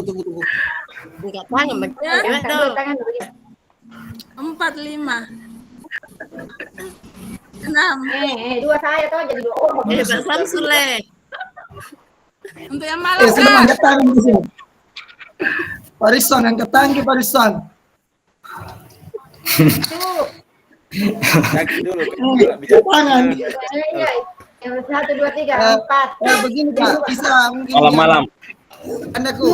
Tunggu. Enggak tangan, Ya, Angkat dua tangan dulu ya. 4, 5, 6. Dua saya tuh jadi dua orang. Pak Samsul le. Untuk yang malam Sudah Kak. angkat tangan di sini. Parisan, angkat tangan ke Parisan. Kaki dulu. Angkat tangan. Yang 1, 2, 3, 4. Begini Kak, bisa mungkin Malam-malam. Andaku